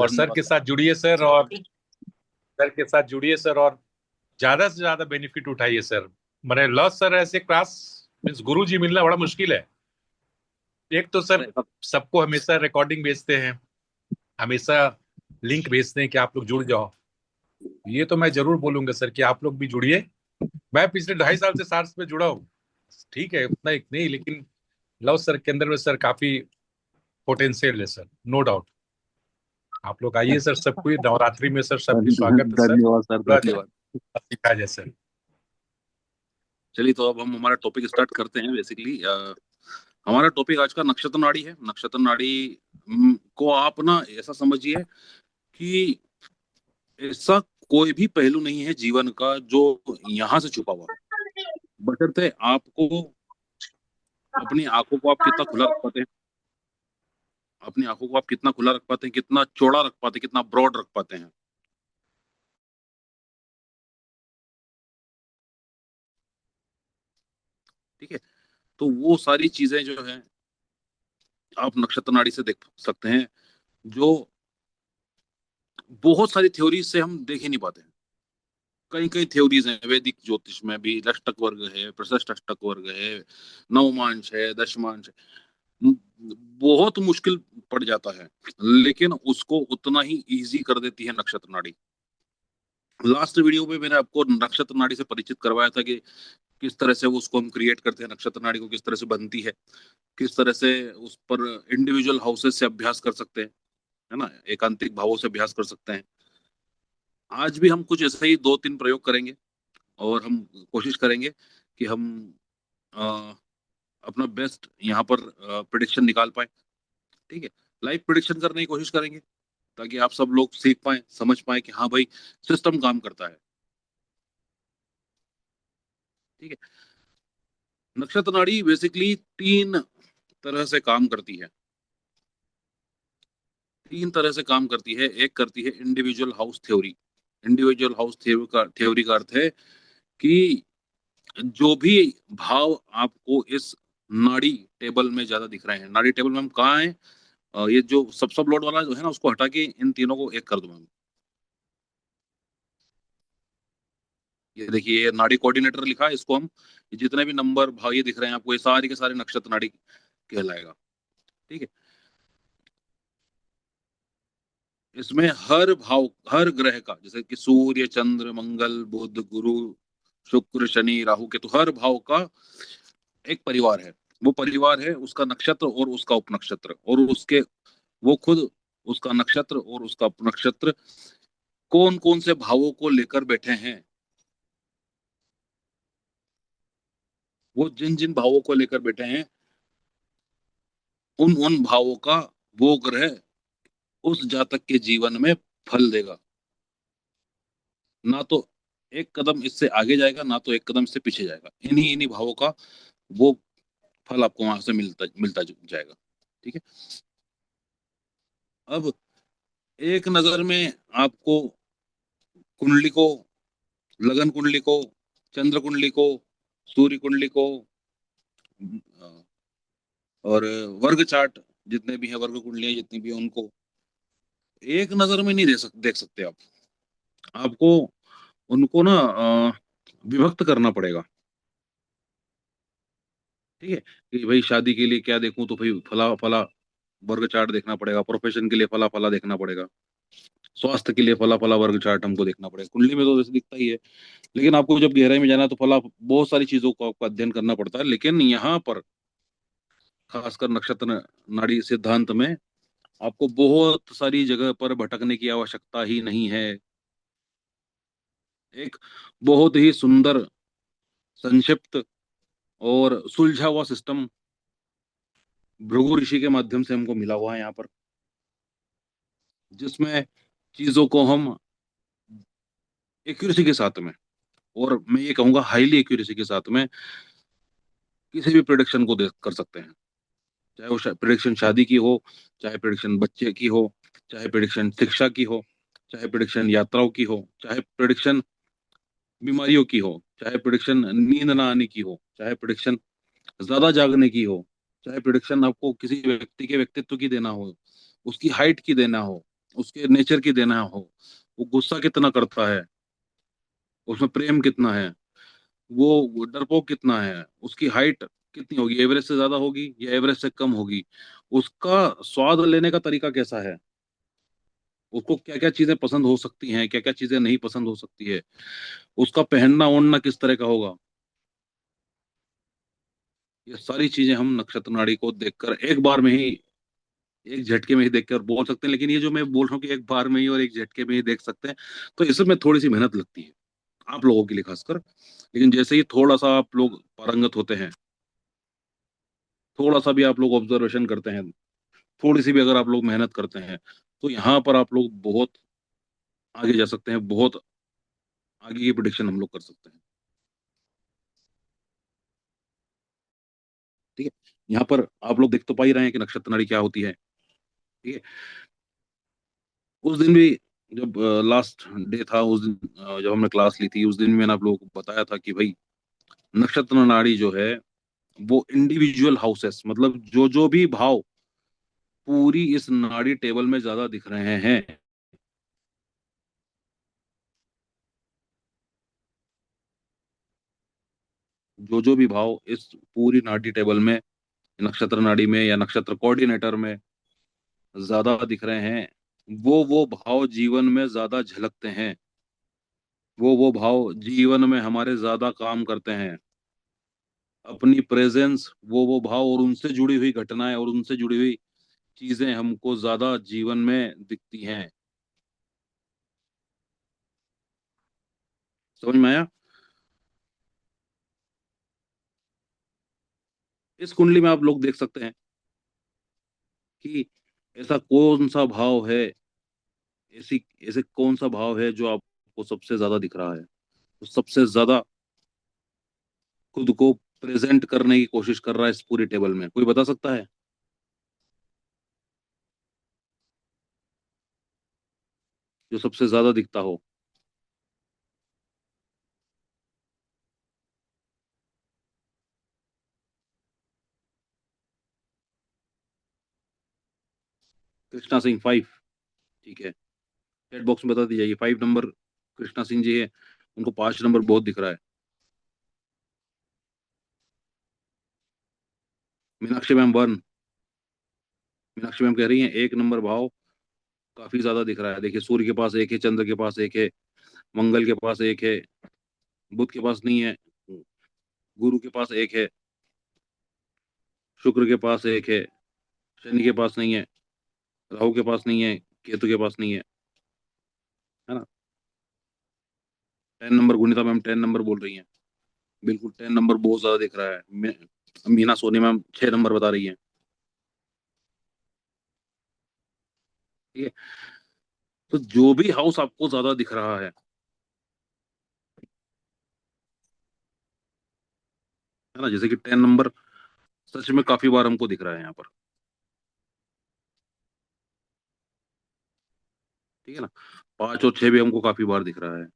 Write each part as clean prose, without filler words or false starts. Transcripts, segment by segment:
और सर धन्यवाद के साथ जुड़िए सर, और सर के साथ जुड़िए सर, और ज्यादा से ज्यादा बेनिफिट उठाइए सर। मैंने लॉस सर, ऐसे क्लास मीन्स गुरु जी मिलना बड़ा मुश्किल है। एक तो सर सर। सबको हमेशा रिकॉर्डिंग भेजते हैं, हमेशा लिंक भेजते हैं कि आप लोग जुड़ जाओ। ये तो मैं जरूर बोलूंगा सर कि आप लोग भी जुड़िए। मैं पिछले 2.5 साल से सार्स पे जुड़ा हूँ। ठीक है, उतना एक नहीं, लेकिन लव सर के अंदर में सर काफी पोटेंशियल है सर, नो डाउट। आप लोग आइए सर, सबको नवरात्रि में सर सबकी स्वागत है सर। धन्यवाद सर, पूरा धन्यवाद। सिखा जाए सर। चलिए, तो अब हम हमारा टॉपिक स्टार्ट करते हैं। बेसिकली हमारा टॉपिक आज का नक्षत्र नाड़ी है। नक्षत्र नाड़ी को आप ना ऐसा समझिए कि ऐसा कोई भी पहलू नहीं है जीवन का जो यहाँ से छुपा हुआ हो। बशर्ते आपको अपनी आंखों को आप कितना खुला रख पाते हैं, अपनी आंखों को आप कितना खुला रख पाते हैं, कितना चौड़ा रख पाते हैं, कितना ब्रॉड रख पाते हैं। ठीक है। तो वो सारी चीजें जो है आप नक्षत्र नाड़ी से देख सकते हैं, जो बहुत सारी थ्योरी से हम देख ही नहीं पाते हैं। कई कई थ्योरीज हैं वैदिक ज्योतिष में भी। अष्टक वर्ग है, प्रशस्त अष्टक वर्ग है, नवमांश है, दशमांश है। बहुत मुश्किल पड़ जाता है, लेकिन उसको उतना ही इजी कर देती है नक्षत्र नाड़ी। लास्ट वीडियो में मैंने आपको नक्षत्र नाड़ी से परिचित करवाया था कि किस तरह से उसको हम क्रिएट करते हैं, नक्षत्र नाड़ी को किस तरह से बनती है, किस तरह से उस पर इंडिविजुअल हाउसेस से अभ्यास कर सकते हैं, है ना, एकांतिक भावों से अभ्यास कर सकते हैं। आज भी हम कुछ ऐसे ही 2-3 प्रयोग करेंगे, और हम कोशिश करेंगे कि हम अ, अपना बेस्ट यहाँ पर प्रिडिक्शन निकाल पाए। ठीक है। लाइव प्रिडिक्शन करने की कोशिश करेंगे, ताकि आप सब लोग सीख पाए, समझ पाए कि हाँ भाई, सिस्टम काम करता है। ठीक है। नक्षत्र नाड़ी बेसिकली 3 तरह से काम करती है। 3 तरह से काम करती है। एक करती है individual house theory. Individual house theory का अर्थ है कि जो भी भाव आपको इस नाड़ी टेबल में ज्यादा दिख रहे हैं, नाड़ी टेबल में हम कहाँ हैं, ये जो सब लोड वाला जो है ना, उसको हटा के इन तीनों को एक कर दूंगा मैं। ये देखिए, ये नाड़ी कोऑर्डिनेटर लिखा है, इसको हम, ये जितने भी नंबर भाव ये दिख रहे हैं आपको, ये सारे के सारे नक्षत्र नाड़ी कहलाएगा। ठीक है। इसमें हर भाव, हर ग्रह का, जैसे कि सूर्य, चंद्र, मंगल, बुध, गुरु, शुक्र, शनि, राहु, केतु, हर भाव का एक परिवार है। वो परिवार है उसका नक्षत्र और उसका उपनक्षत्र, और उसके, वो खुद, उसका नक्षत्र और उसका उपनक्षत्र कौन कौन से भावों को लेकर बैठे हैं। वो जिन जिन भावों को लेकर बैठे हैं, उन उन भावों का वो ग्रह उस जातक के जीवन में फल देगा। ना तो एक कदम इससे आगे जाएगा, ना तो एक कदम इससे पीछे जाएगा। इन्हीं इन्हीं भावों का वो फल आपको वहां से मिलता मिलता जाएगा। ठीक है। अब एक नजर में आपको कुंडली को, लगन कुंडली को, चंद्र कुंडली को, सूर्य कुंडली को, और वर्ग चार्ट, जितने भी हैं वर्ग कुंडलियां जितनी भी हैं, उनको एक नजर में नहीं देख सकते आप। आपको उनको ना विभक्त करना पड़ेगा। ठीक है। कि भाई शादी के लिए क्या देखूं, तो भाई फला फला वर्ग चार्ट देखना पड़ेगा। प्रोफेशन के लिए फला फला देखना पड़ेगा। स्वास्थ्य के लिए फला फला वर्ग चार्ट हमको देखना पड़ेगा। कुंडली में तो वैसे दिखता ही है, लेकिन आपको जब गहराई में जाना है तो फला बहुत सारी चीजों को आपको अध्ययन करना पड़ता है। लेकिन यहाँ पर खासकर नक्षत्र नाड़ी सिद्धांत में आपको बहुत सारी जगह पर भटकने की आवश्यकता ही नहीं है। एक बहुत ही सुंदर, संक्षिप्त और सुलझा हुआ सिस्टम भृगु ऋषि के माध्यम से हमको मिला हुआ है यहाँ पर, जिसमें चीजों को हम एक्यूरेसी के साथ में, और मैं ये कहूंगा हाईली एक्यूरेसी के साथ में, किसी भी प्रोडिक्शन को देख कर सकते हैं। चाहे वो प्रिडिक्शन शादी की हो, चाहे प्रिडिक्शन बच्चे की हो, चाहे प्रिडिक्शन शिक्षा की हो, चाहे प्रिडिक्शन यात्राओं की हो, चाहे प्रिडिक्शन बीमारियों की हो, चाहे प्रिडिक्शन नींद ना आने की हो, चाहे प्रिडिक्शन ज्यादा जागने की हो, चाहे प्रिडिक्शन आपको किसी व्यक्ति के व्यक्तित्व की देना हो, उसकी हाइट की देना हो, उसके नेचर की देना हो, वो गुस्सा कितना करता है, उसमें प्रेम कितना है, वो डरपोक कितना है, उसकी हाइट कितनी होगी, एवरेज से ज्यादा होगी या एवरेज से कम होगी, उसका स्वाद लेने का तरीका कैसा है, उसको क्या क्या चीजें पसंद हो सकती हैं, क्या क्या चीजें नहीं पसंद हो सकती है, उसका पहनना ओढ़ना किस तरह का होगा। ये सारी चीजें हम नक्षत्र नाड़ी को देखकर एक बार में ही, एक झटके में ही देखकर बोल सकते हैं। लेकिन ये जो मैं बोल रहा हूँ कि एक बार में ही और एक झटके में ही देख सकते हैं, तो इसमें थोड़ी सी मेहनत लगती है आप लोगों के लिए खासकर। लेकिन जैसे ही थोड़ा सा आप लोग पारंगत होते हैं, थोड़ा सा भी आप लोग ऑब्जर्वेशन करते हैं, थोड़ी सी भी अगर आप लोग मेहनत करते हैं, तो यहाँ पर आप लोग बहुत आगे जा सकते हैं, बहुत आगे की प्रिडिक्शन हम लोग कर सकते हैं। ठीक है, यहाँ पर आप लोग देख तो पा ही रहे हैं कि नक्षत्र नाड़ी क्या होती है। ठीक है, उस दिन भी जब लास्ट डे था, उस दिन जब हमने क्लास ली थी, उस दिन मैंने आप लोगों को बताया था कि भाई नक्षत्र नाड़ी जो है वो इंडिविजुअल हाउसेस, मतलब जो जो भी भाव पूरी इस नाड़ी टेबल में ज्यादा दिख रहे हैं, जो जो भी भाव इस पूरी नाड़ी टेबल में, नक्षत्र नाड़ी में या नक्षत्र कोऑर्डिनेटर में ज्यादा दिख रहे हैं, वो भाव जीवन में ज्यादा झलकते हैं, वो भाव जीवन में हमारे ज्यादा काम करते हैं। अपनी प्रेजेंस, वो भाव और उनसे जुड़ी हुई घटनाएं और उनसे जुड़ी हुई चीजें हमको ज्यादा जीवन में दिखती हैं। समझ में आया? इस कुंडली में आप लोग देख सकते हैं कि ऐसा कौन सा भाव है, ऐसी ऐसे कौन सा भाव है जो आपको सबसे ज्यादा दिख रहा है, तो सबसे ज्यादा खुद को प्रेजेंट करने की कोशिश कर रहा है इस पूरी टेबल में, कोई बता सकता है जो सबसे ज्यादा दिखता हो? कृष्णा सिंह 5। ठीक है, चैट बॉक्स में बता दीजिए, ये 5 नंबर कृष्णा सिंह जी है, उनको 5 नंबर बहुत दिख रहा है। मीनाक्षी मैम 1। मीनाक्षी मैम कह रही हैं 1 नंबर भाव काफी ज्यादा दिख रहा है। देखिए, सूर्य के पास एक है, चंद्र के पास एक है, मंगल के पास एक है, बुध के पास नहीं है, गुरु के पास एक है, शुक्र के पास एक है, शनि के पास नहीं है, राहु के पास नहीं है, केतु के पास नहीं है, है ना? 10 नंबर गुणिता मैम 10 नंबर बोल रही हैं, बिल्कुल 10 नंबर बहुत ज्यादा दिख रहा है। मीना सोनी मैम 6 नंबर बता रही हैं। ठीक है, तो जो भी हाउस आपको ज्यादा दिख रहा है ना, जैसे कि 10 नंबर सच में काफी बार हमको दिख रहा है यहाँ पर। ठीक है ना, 5 और 6 भी हमको काफी बार दिख रहा है।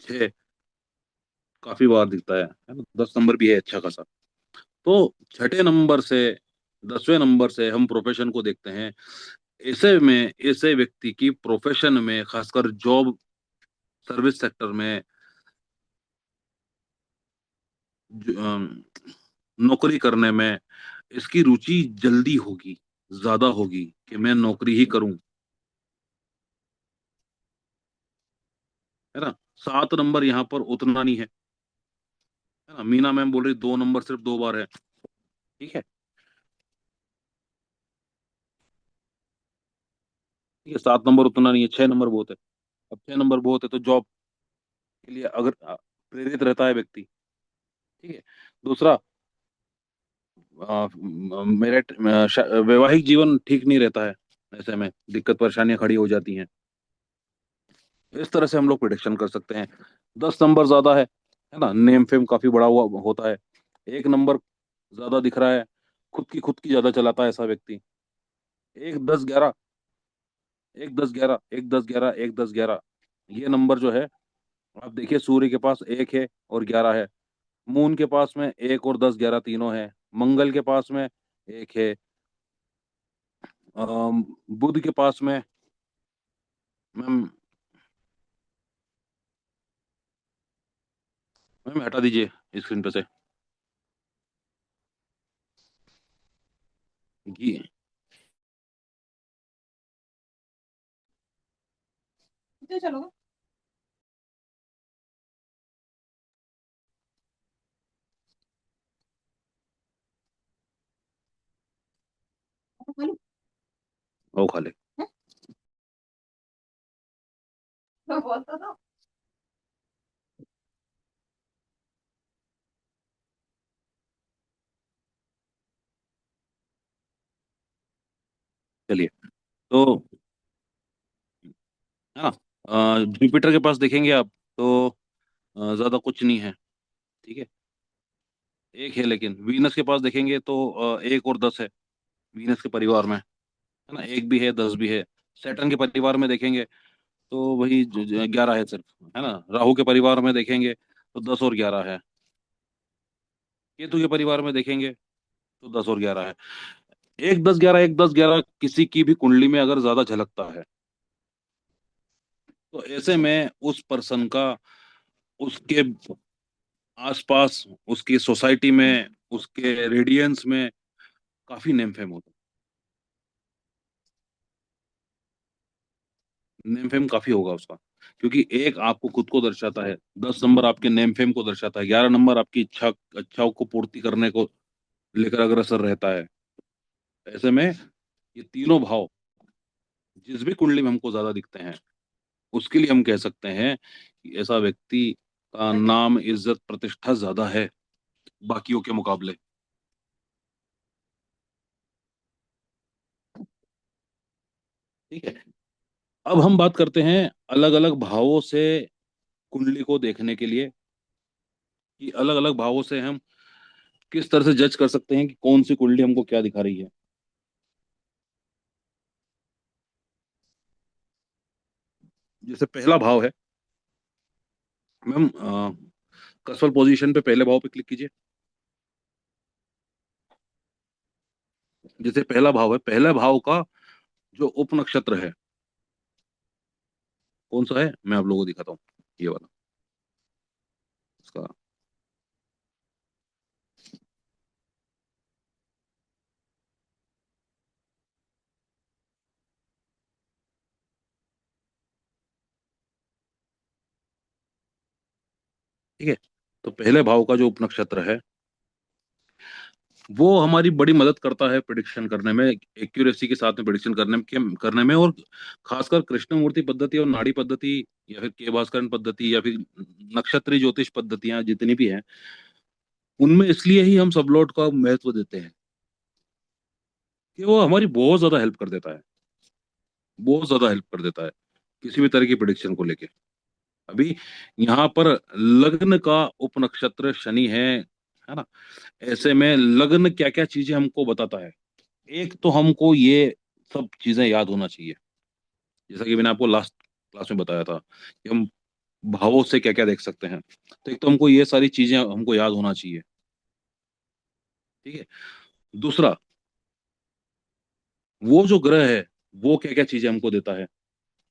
6 काफी बार दिखता है ना? 10 नंबर भी है अच्छा खासा। तो छठे नंबर से 10वें नंबर से हम प्रोफेशन को देखते हैं। ऐसे में ऐसे व्यक्ति की प्रोफेशन में, खासकर जॉब सर्विस सेक्टर में नौकरी करने में इसकी रुचि जल्दी होगी, ज्यादा होगी कि मैं नौकरी ही करूं। है ना? 7 नंबर यहाँ पर उतना नहीं है ना? मीना मैम बोल रही 2 नंबर सिर्फ 2 बार है। ठीक है, ठीक है, 7 नंबर उतना नहीं है, 6 नंबर बहुत है। अब 6 नंबर बहुत है तो जॉब के लिए अगर प्रेरित रहता है व्यक्ति। ठीक है, दूसरा, मेरे वैवाहिक जीवन ठीक नहीं रहता है, ऐसे में दिक्कत परेशानियां खड़ी हो जाती हैं। इस तरह से हम लोग प्रिडिक्शन कर सकते हैं। 10 नंबर ज्यादा है ना? नेम फेम काफी बड़ा हुआ होता है। 1 नंबर ज्यादा दिख रहा है, खुद की ज्यादा चलाता है ऐसा व्यक्ति। 1 10 11, 1 10 11, 1 10 11, 1 10 11, ये नंबर जो है, आप देखिए सूर्य के पास 1 है और 11 है, मून के पास में 1 और 10 11 तीनों है, मंगल के पास में 1 है, बुध के पास में मैम, मैम हटा दीजिए स्क्रीन पे से। घी। चलो। वो खा ले। बोलता था। चलिए। तो है ना, जुपिटर के पास देखेंगे आप तो ज्यादा कुछ नहीं है। ठीक है। एक है, लेकिन वीनस के पास देखेंगे तो 1 और 10 है वीनस के परिवार में। है ना, 1 भी है 10 भी है। सैटर्न के परिवार में देखेंगे तो वही 11 है सिर्फ। है ना, राहु के परिवार में देखेंगे तो 10 और 11 है। केतु के परिवार में देखेंगे तो 10 और 11 है। 1 10 11 1 10 11 किसी की भी कुंडली में अगर ज्यादा झलकता है तो ऐसे में उस पर्सन का उसके आसपास, उसकी सोसाइटी में, उसके रेडियंस में काफी नेम फेम होता है। नेम फेम काफी होगा उसका, क्योंकि एक आपको खुद को दर्शाता है, 10 नंबर आपके नेम फेम को दर्शाता है, 11 नंबर आपकी इच्छाओं को पूर्ति करने को लेकर अग्रसर रहता है। ऐसे में ये तीनों भाव जिस भी कुंडली में हमको ज्यादा दिखते हैं उसके लिए हम कह सकते हैं कि ऐसा व्यक्ति का नाम, इज्जत, प्रतिष्ठा ज्यादा है बाकियों के मुकाबले। ठीक है। अब हम बात करते हैं अलग अलग भावों से कुंडली को देखने के लिए, कि अलग अलग भावों से हम किस तरह से जज कर सकते हैं कि कौन सी कुंडली हमको क्या दिखा रही है। जैसे पहला भाव है मैम, कसफल पोजीशन पे पहले भाव पे क्लिक कीजिए। जैसे पहला भाव है, पहला भाव का जो उप नक्षत्र है कौन सा है, मैं आप लोगों को दिखाता हूँ। ये वाला इसका। ठीक है। तो पहले भाव का जो उप नक्षत्र है वो हमारी बड़ी मदद करता है प्रिडिक्शन करने में, एक्यूरेसी के साथ में प्रिडिक्शन करने में, और खासकर कृष्णमूर्ति पद्धति और नाड़ी पद्धति, या फिर के भास्करन पद्धति, या फिर नक्षत्रीय ज्योतिष पद्धतियां जितनी भी हैं उनमें इसलिए ही हम सबलॉट का महत्व देते हैं कि वो हमारी बहुत ज्यादा हेल्प कर देता है, बहुत ज्यादा हेल्प कर देता है किसी भी तरह की प्रिडिक्शन को लेके। अभी यहाँ पर लग्न का उप नक्षत्र शनि है ना। ऐसे में लग्न क्या क्या चीजें हमको बताता है, एक तो हमको ये सब चीजें याद होना चाहिए, जैसा कि मैंने आपको लास्ट क्लास में बताया था कि हम भावों से क्या क्या देख सकते हैं। तो एक तो हमको ये सारी चीजें हमको याद होना चाहिए। ठीक है। दूसरा, वो जो ग्रह है वो क्या क्या चीजें हमको देता है,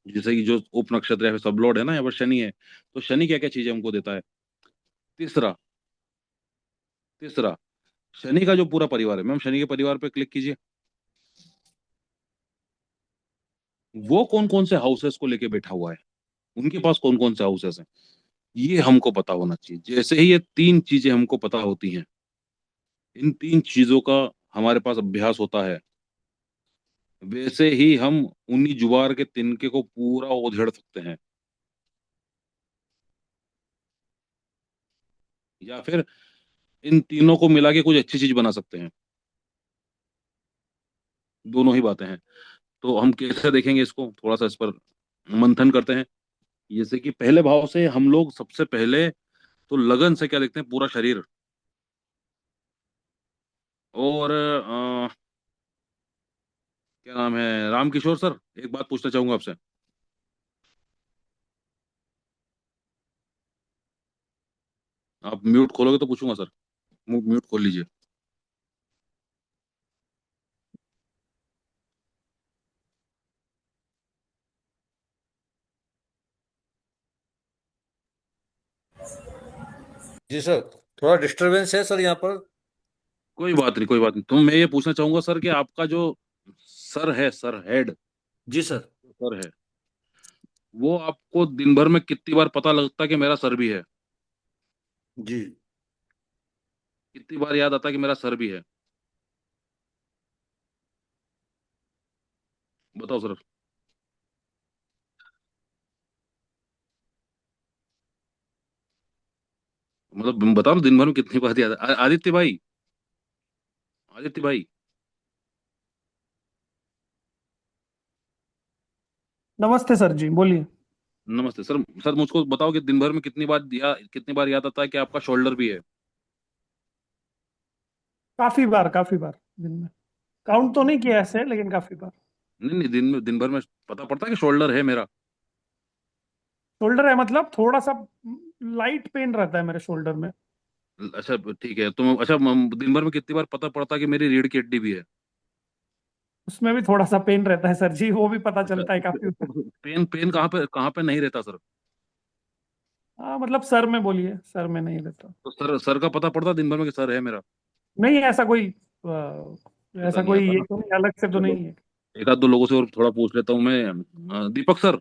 जैसे कि जो उप नक्षत्र है, या फिर सब लॉर्ड है ना, यहाँ पर शनि है, तो शनि क्या क्या चीजें हमको देता है। तीसरा, तीसरा शनि का जो पूरा परिवार है, मैम शनि के परिवार पे क्लिक कीजिए। वो कौन कौन से हाउसेस को लेके बैठा हुआ है, उनके पास कौन कौन से हाउसेस हैं, ये हमको पता होना चाहिए। जैसे ही ये 3 चीजें हमको पता होती हैं, इन 3 चीजों का हमारे पास अभ्यास होता है, वैसे ही हम उन्हीं जुबार के तिनके को पूरा उधेड़ सकते हैं, या फिर इन तीनों को मिला के कुछ अच्छी चीज बना सकते हैं। दोनों ही बातें हैं। तो हम कैसे देखेंगे इसको, थोड़ा सा इस पर मंथन करते हैं। जैसे कि पहले भाव से हम लोग सबसे पहले तो लगन से क्या देखते हैं, पूरा शरीर। और क्या नाम है, रामकिशोर सर, एक बात पूछना चाहूंगा आपसे। आप म्यूट खोलोगे तो पूछूंगा सर। म्यूट खोल लीजिए। जी सर, थोड़ा डिस्टरबेंस है सर यहाँ पर। कोई बात नहीं, कोई बात नहीं। तो मैं ये पूछना चाहूंगा सर कि आपका जो सर है, सर हेड, जी सर। सर है, वो आपको दिन भर में कितनी बार पता लगता है कि मेरा सर भी है? जी कितनी बार याद आता है कि मेरा सर भी है? बताओ सर। मतलब बताओ ना, दिन भर में कितनी बार याद आदित्य भाई, आदित्य भाई। नमस्ते सर जी, बोलिए। नमस्ते सर। सर मुझको बताओ कि दिन भर में कितनी बार याद आता है कि आपका शोल्डर भी है? काफी बार, काफी बार दिन में। काउंट तो नहीं किया ऐसे, लेकिन काफी बार। नहीं नहीं, दिन भर में पता पड़ता है कि शोल्डर है मेरा। शोल्डर है मतलब थोड़ा सा लाइट पेन रहता है मेरे शोल्डर में। अच्छा ठीक है, तो अच्छा दिन भर में कितनी बार पता पड़ता है कि मेरी रीढ़ की हड्डी भी है? उसमें भी थोड़ा सा पेन रहता है सर जी, वो भी पता अच्छा चलता है तो काफी। पेन पेन कहाँ पे नहीं रहता सर? हाँ मतलब सर में बोलिए, सर में नहीं रहता। तो सर का पता पड़ता है दिन भर में कि सर है मेरा? नहीं ऐसा कोई ऐसा ऐसा नहीं कोई आता ये ना। तो नहीं, अलग से तो चलो, नहीं है। एक आध दो लोगों से और थोड़ा पूछ लेता हूँ मैं। दीपक सर।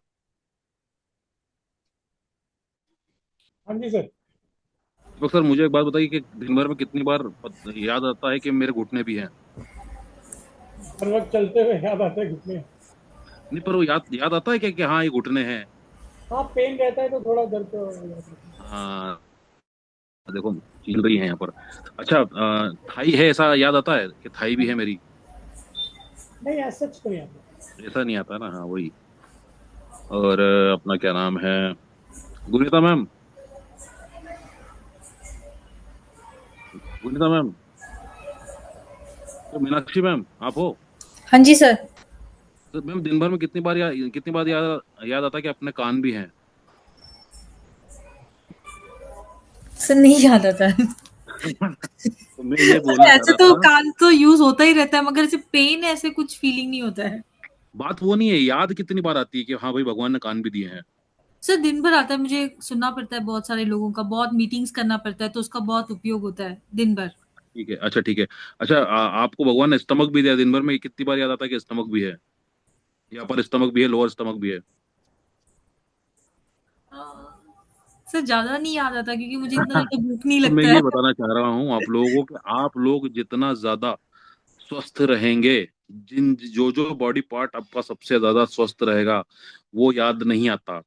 हाँ जी सर। दीपक सर, मुझे एक बात बताइए कि दिन भर में कितनी बार याद आता है कि मेरे घुटने भी हैं? हर वक्त चलते हुए याद आता है घुटने। नहीं, पर वो याद याद आता है क्या कि हाँ ये घुटने हैं? हाँ पेन रहता है तो थोड़ा दर्द तो हो जाता है। हाँ, देखो चील रही है यहाँ पर। अच्छा, थाई है ऐसा याद आता है कि थाई भी है मेरी? नहीं ऐसा सच तो नहीं आता। ऐसा नहीं आता ना, हाँ वही। और अपना क्या नाम है, गुनीता मैम, गुनीता मैम, तो मीनाक्षी मैम आप हो? हाँ जी सर। तो मैम दिन भर में कितनी बार याद आता है कि अपने कान भी हैं? सर नहीं याद आता है। तो मैं ये सर बोलना चाह ऐसे रहा तो था, कान तो यूज होता ही रहता है, मगर ऐसे पेन ऐसे कुछ फीलिंग नहीं होता है। बात वो नहीं है, याद कितनी बार आती है कि हाँ भाई भगवान ने कान भी दिए हैं? सर दिन भर आता है, मुझे सुनना पड़ता है बहुत सारे लोगों का, बहुत मीटिंग्स करना पड़ता है, तो उसका बहुत उपयोग होता है दिन भर। ठीक है, अच्छा ठीक है। अच्छा, आपको भगवान ने स्टमक भी दिया, दिन भर में कितनी बार याद आता है कि स्टमक भी है? यहाँ पर स्टमक भी है, लोअर स्टमक भी है। हाँ, सर ज्यादा नहीं याद आता क्योंकि मुझे इतना ज्यादा भूख नहीं तो मैं लगता है। ये बताना चाह रहा हूँ आप लोगों को कि आप लोग जितना ज्यादा स्वस्थ रहेंगे, जिन जो जो बॉडी पार्ट आपका सबसे ज्यादा स्वस्थ रहेगा, वो याद नहीं आता।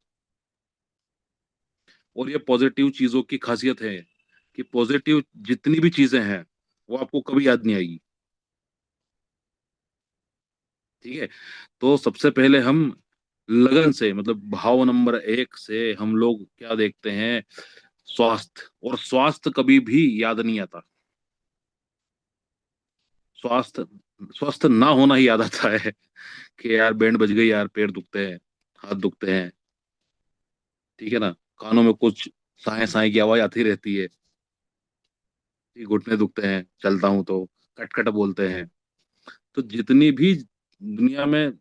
और ये पॉजिटिव चीजों की खासियत है कि पॉजिटिव जितनी भी चीजें हैं वो आपको कभी याद नहीं आएगी। ठीक है, तो सबसे पहले हम लगन से, मतलब भाव नंबर एक से हम लोग क्या देखते हैं, स्वास्थ्य। और स्वास्थ्य कभी भी याद नहीं आता। स्वास्थ्य, स्वस्थ ना होना ही याद आता है कि यार बैंड बज गई, यार पैर दुखते हैं, हाथ दुखते हैं, ठीक है ना, कानों में कुछ साए साए की आवाज आती रहती है, ठीक, घुटने दुखते हैं, चलता हूं तो कट कट बोलते हैं। तो जितनी भी दुनिया में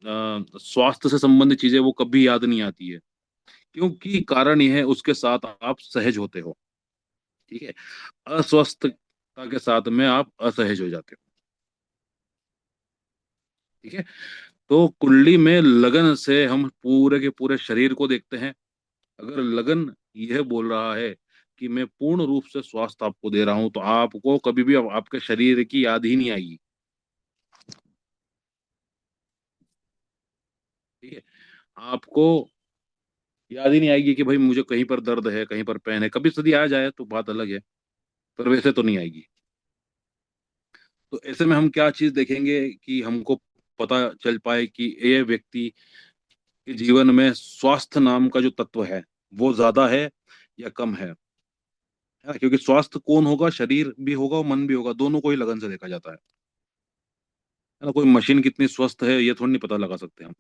स्वास्थ्य से संबंधित चीजें वो कभी याद नहीं आती है, क्योंकि कारण यह है उसके साथ आप सहज होते हो। ठीक है, अस्वस्थता के साथ में आप असहज हो जाते हो। ठीक है, तो कुंडली में लगन से हम पूरे के पूरे शरीर को देखते हैं। अगर लगन यह बोल रहा है कि मैं पूर्ण रूप से स्वास्थ्य आपको दे रहा हूं, तो आपको कभी भी आपके शरीर की याद ही नहीं आएगी। ठीक है, आपको याद ही नहीं आएगी कि भाई मुझे कहीं पर दर्द है, कहीं पर पेन है। कभी यदि आ जाए तो बात अलग है, पर वैसे तो नहीं आएगी। तो ऐसे में हम क्या चीज देखेंगे कि हमको पता चल पाए कि ये व्यक्ति के जीवन में स्वास्थ्य नाम का जो तत्व है वो ज्यादा है या कम है ना? क्योंकि स्वास्थ्य कौन होगा, शरीर भी होगा और मन भी होगा, दोनों को ही लगन से देखा जाता है ना? कोई मशीन कितनी स्वस्थ है ये थोड़ी नहीं पता लगा सकते हम।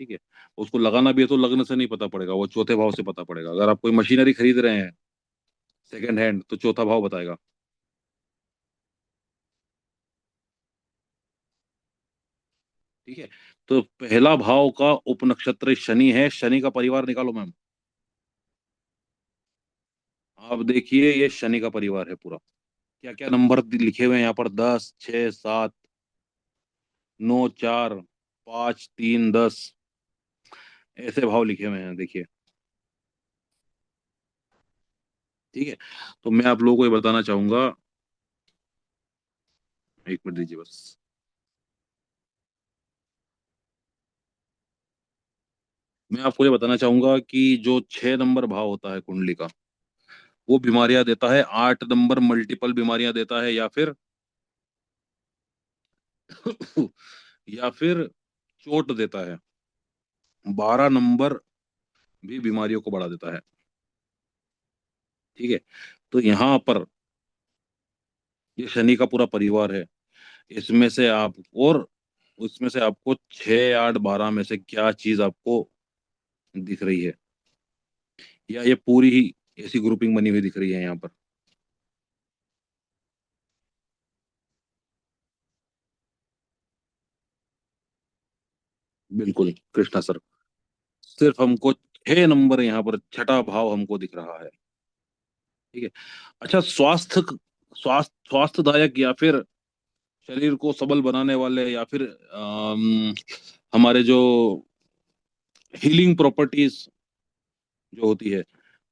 ठीक है, उसको लगाना भी है तो लगने से नहीं पता पड़ेगा, वो चौथे भाव से पता पड़ेगा। अगर आप कोई मशीनरी खरीद रहे हैं सेकंड हैंड, तो चौथा भाव बताएगा। ठीक है, तो पहला भाव का उपनक्षत्र शनि है। शनि का परिवार निकालो मैम। आप देखिए ये शनि का परिवार है पूरा। क्या क्या नंबर लिखे हुए हैं यहाँ पर, 10, 6, 7, 9, 4, 5, 3, 10, ऐसे भाव लिखे हुए हैं देखिए। ठीक है, तो मैं आप लोगों को ये बताना चाहूंगा, एक मिनट दीजिए बस। मैं आपको ये बताना चाहूंगा कि जो 6 नंबर भाव होता है कुंडली का, वो बीमारियां देता है। 8 नंबर मल्टीपल बीमारियां देता है, या फिर या फिर चोट देता है। 12 नंबर भी बीमारियों को बढ़ा देता है। ठीक है, तो यहाँ पर ये शनि का पूरा परिवार है। इसमें से आप, और उसमें से आपको 6, 8, 12 में से क्या चीज आपको दिख रही है, या ये पूरी ही ऐसी ग्रुपिंग बनी हुई दिख रही है यहाँ पर? बिल्कुल कृष्णा सर, सिर्फ हमको 6 नंबर यहाँ पर, छठा भाव हमको दिख रहा है। ठीक है, अच्छा, स्वास्थ्यदायक, या फिर शरीर को सबल बनाने वाले, या फिर हमारे जो हीलिंग प्रॉपर्टीज जो होती है,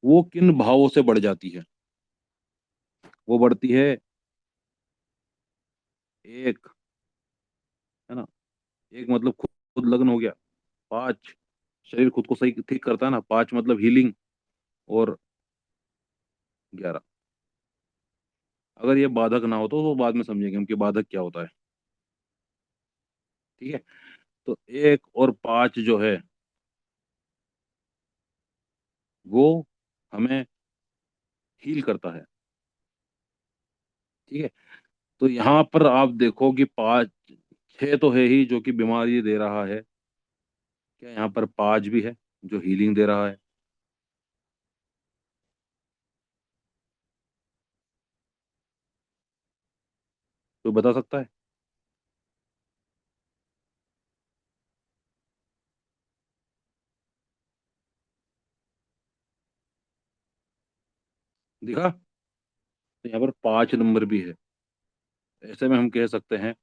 वो किन भावों से बढ़ जाती है? वो बढ़ती है, एक, है ना, एक मतलब खुद लग्न हो गया। 5, शरीर खुद को सही ठीक करता है ना, 5 मतलब हीलिंग। और 11, अगर ये बाधक ना हो तो वो बाद में समझेंगे हम कि बाधक क्या होता है। ठीक है, तो 1 और 5 जो है, वो हमें हील करता है। ठीक है, तो यहाँ पर आप देखो कि 5, 6 तो है ही जो कि बीमारी दे रहा है, क्या यहाँ पर 5 भी है जो हीलिंग दे रहा है? कोई बता सकता है? दिखा? तो यहाँ पर 5 नंबर भी है। ऐसे में हम कह सकते हैं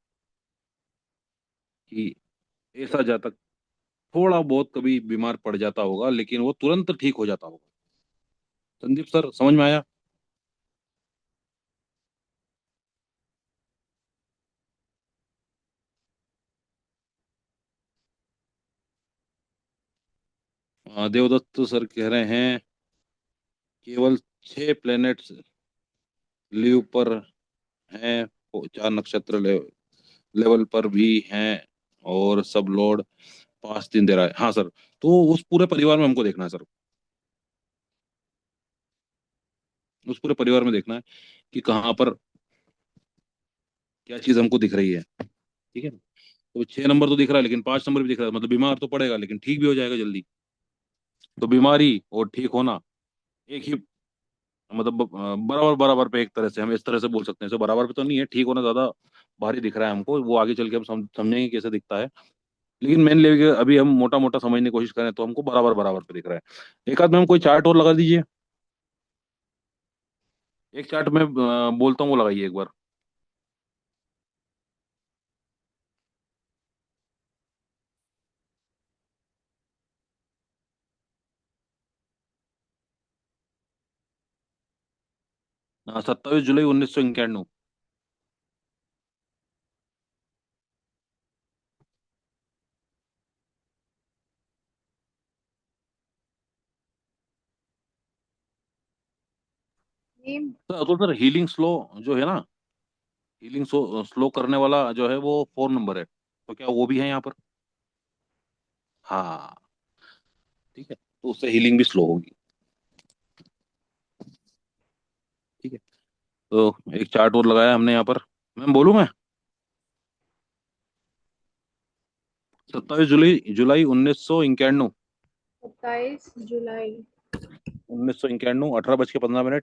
कि ऐसा जातक थोड़ा बहुत कभी बीमार पड़ जाता होगा, लेकिन वो तुरंत ठीक हो जाता होगा। संदीप सर, समझ में आया? देवदत्त सर कह रहे हैं केवल 6 प्लेनेट्स लीव पर हैं, 4 नक्षत्र लेवल पर भी हैं, और सब लॉर्ड 5 दिन दे रहा है। हाँ सर, तो उस पूरे परिवार में हमको देखना है सर, उस पूरे परिवार में देखना है कि कहाँ पर क्या चीज हमको दिख रही है। ठीक है ना? तो 6 नंबर तो दिख रहा है, लेकिन 5 नंबर भी दिख रहा है, मतलब बीमार तो पड़ेगा लेकिन ठीक भी हो जाएगा जल्दी। तो बीमारी और ठीक होना एक ही, मतलब बराबर बराबर पे, एक तरह से हम इस तरह से बोल सकते हैं। सो बराबर पे तो नहीं है, ठीक होना ज्यादा भारी दिख रहा है हमको, वो आगे चल के हम समझेंगे कैसे दिखता है। लेकिन मेन लेवल अभी हम मोटा मोटा समझने की कोशिश करें तो हमको बराबर बराबर पे दिख रहा है। एक आध में हम कोई चार्ट और लगा दीजिए। एक चार्ट में बोलता हूँ, वो लगाइए एक बार। 27 जुलाई 1991। तो सर हीलिंग स्लो जो है ना, हीलिंग स्लो करने वाला जो है वो 4 नंबर है, तो क्या वो भी है यहाँ पर? हाँ, ठीक है, तो उससे हीलिंग भी स्लो होगी। ठीक है, तो एक चार्ट और लगाया हमने यहाँ पर। मैम बोलूँ मैं? 27 जुलाई जुलाई 1991। 27 जुलाई। 1991, 18:15।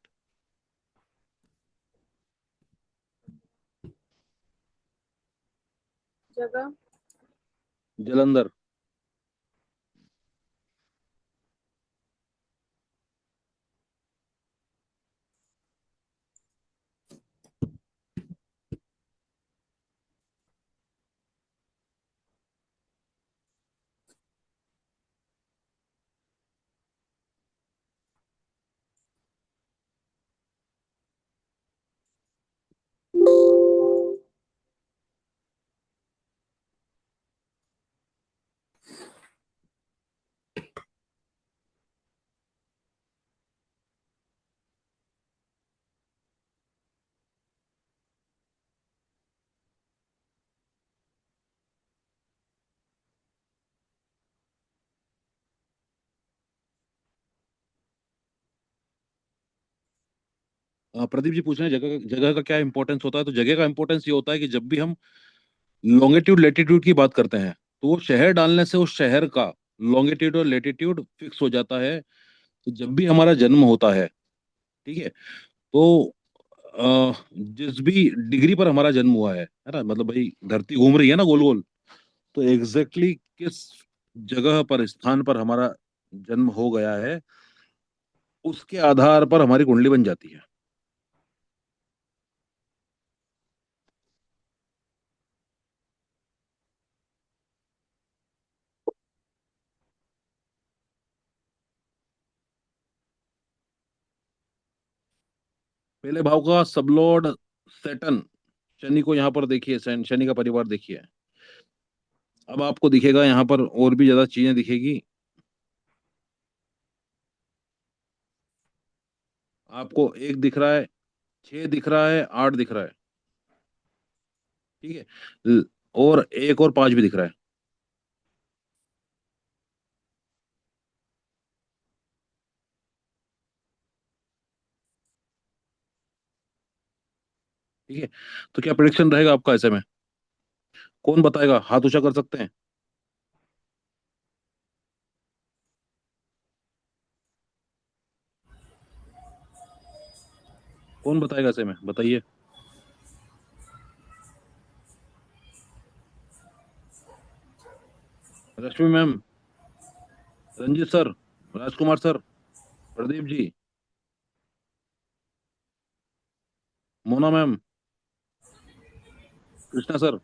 जगह। जलंधर। प्रदीप जी पूछ रहे हैं जगह जगह का क्या इंपॉर्टेंस होता है। तो जगह का इंपॉर्टेंस ये होता है कि जब भी हम लॉन्गिट्यूड लेटीट्यूड की बात करते हैं तो वो शहर डालने से उस शहर का लॉन्गिट्यूड और लेटीट्यूड फिक्स हो जाता है। तो जब भी हमारा जन्म होता है, ठीक है, तो जिस भी डिग्री पर हमारा जन्म हुआ है ना, मतलब भाई धरती घूम रही है ना गोल गोल, तो एग्जैक्टली किस जगह पर स्थान पर हमारा जन्म हो गया है उसके आधार पर हमारी कुंडली बन जाती है। पहले भाव का सबलॉर्ड सैटर्न, शनि को यहाँ पर देखिए, शनि का परिवार देखिए। अब आपको दिखेगा यहाँ पर और भी ज्यादा चीजें दिखेगी। आपको एक दिख रहा है, 6 दिख रहा है, 8 दिख रहा है, ठीक है, और 1 और 5 भी दिख रहा है। ठीक है, तो क्या प्रेडिक्शन रहेगा आपका ऐसे में? कौन बताएगा? हाथ ऊंचा कर सकते हैं? कौन बताएगा ऐसे में, बताइए। Rashmi ma'am, Ranjeet sir, Rajkumar sir, Pradeep ji, Mona ma'am, Krishna sir,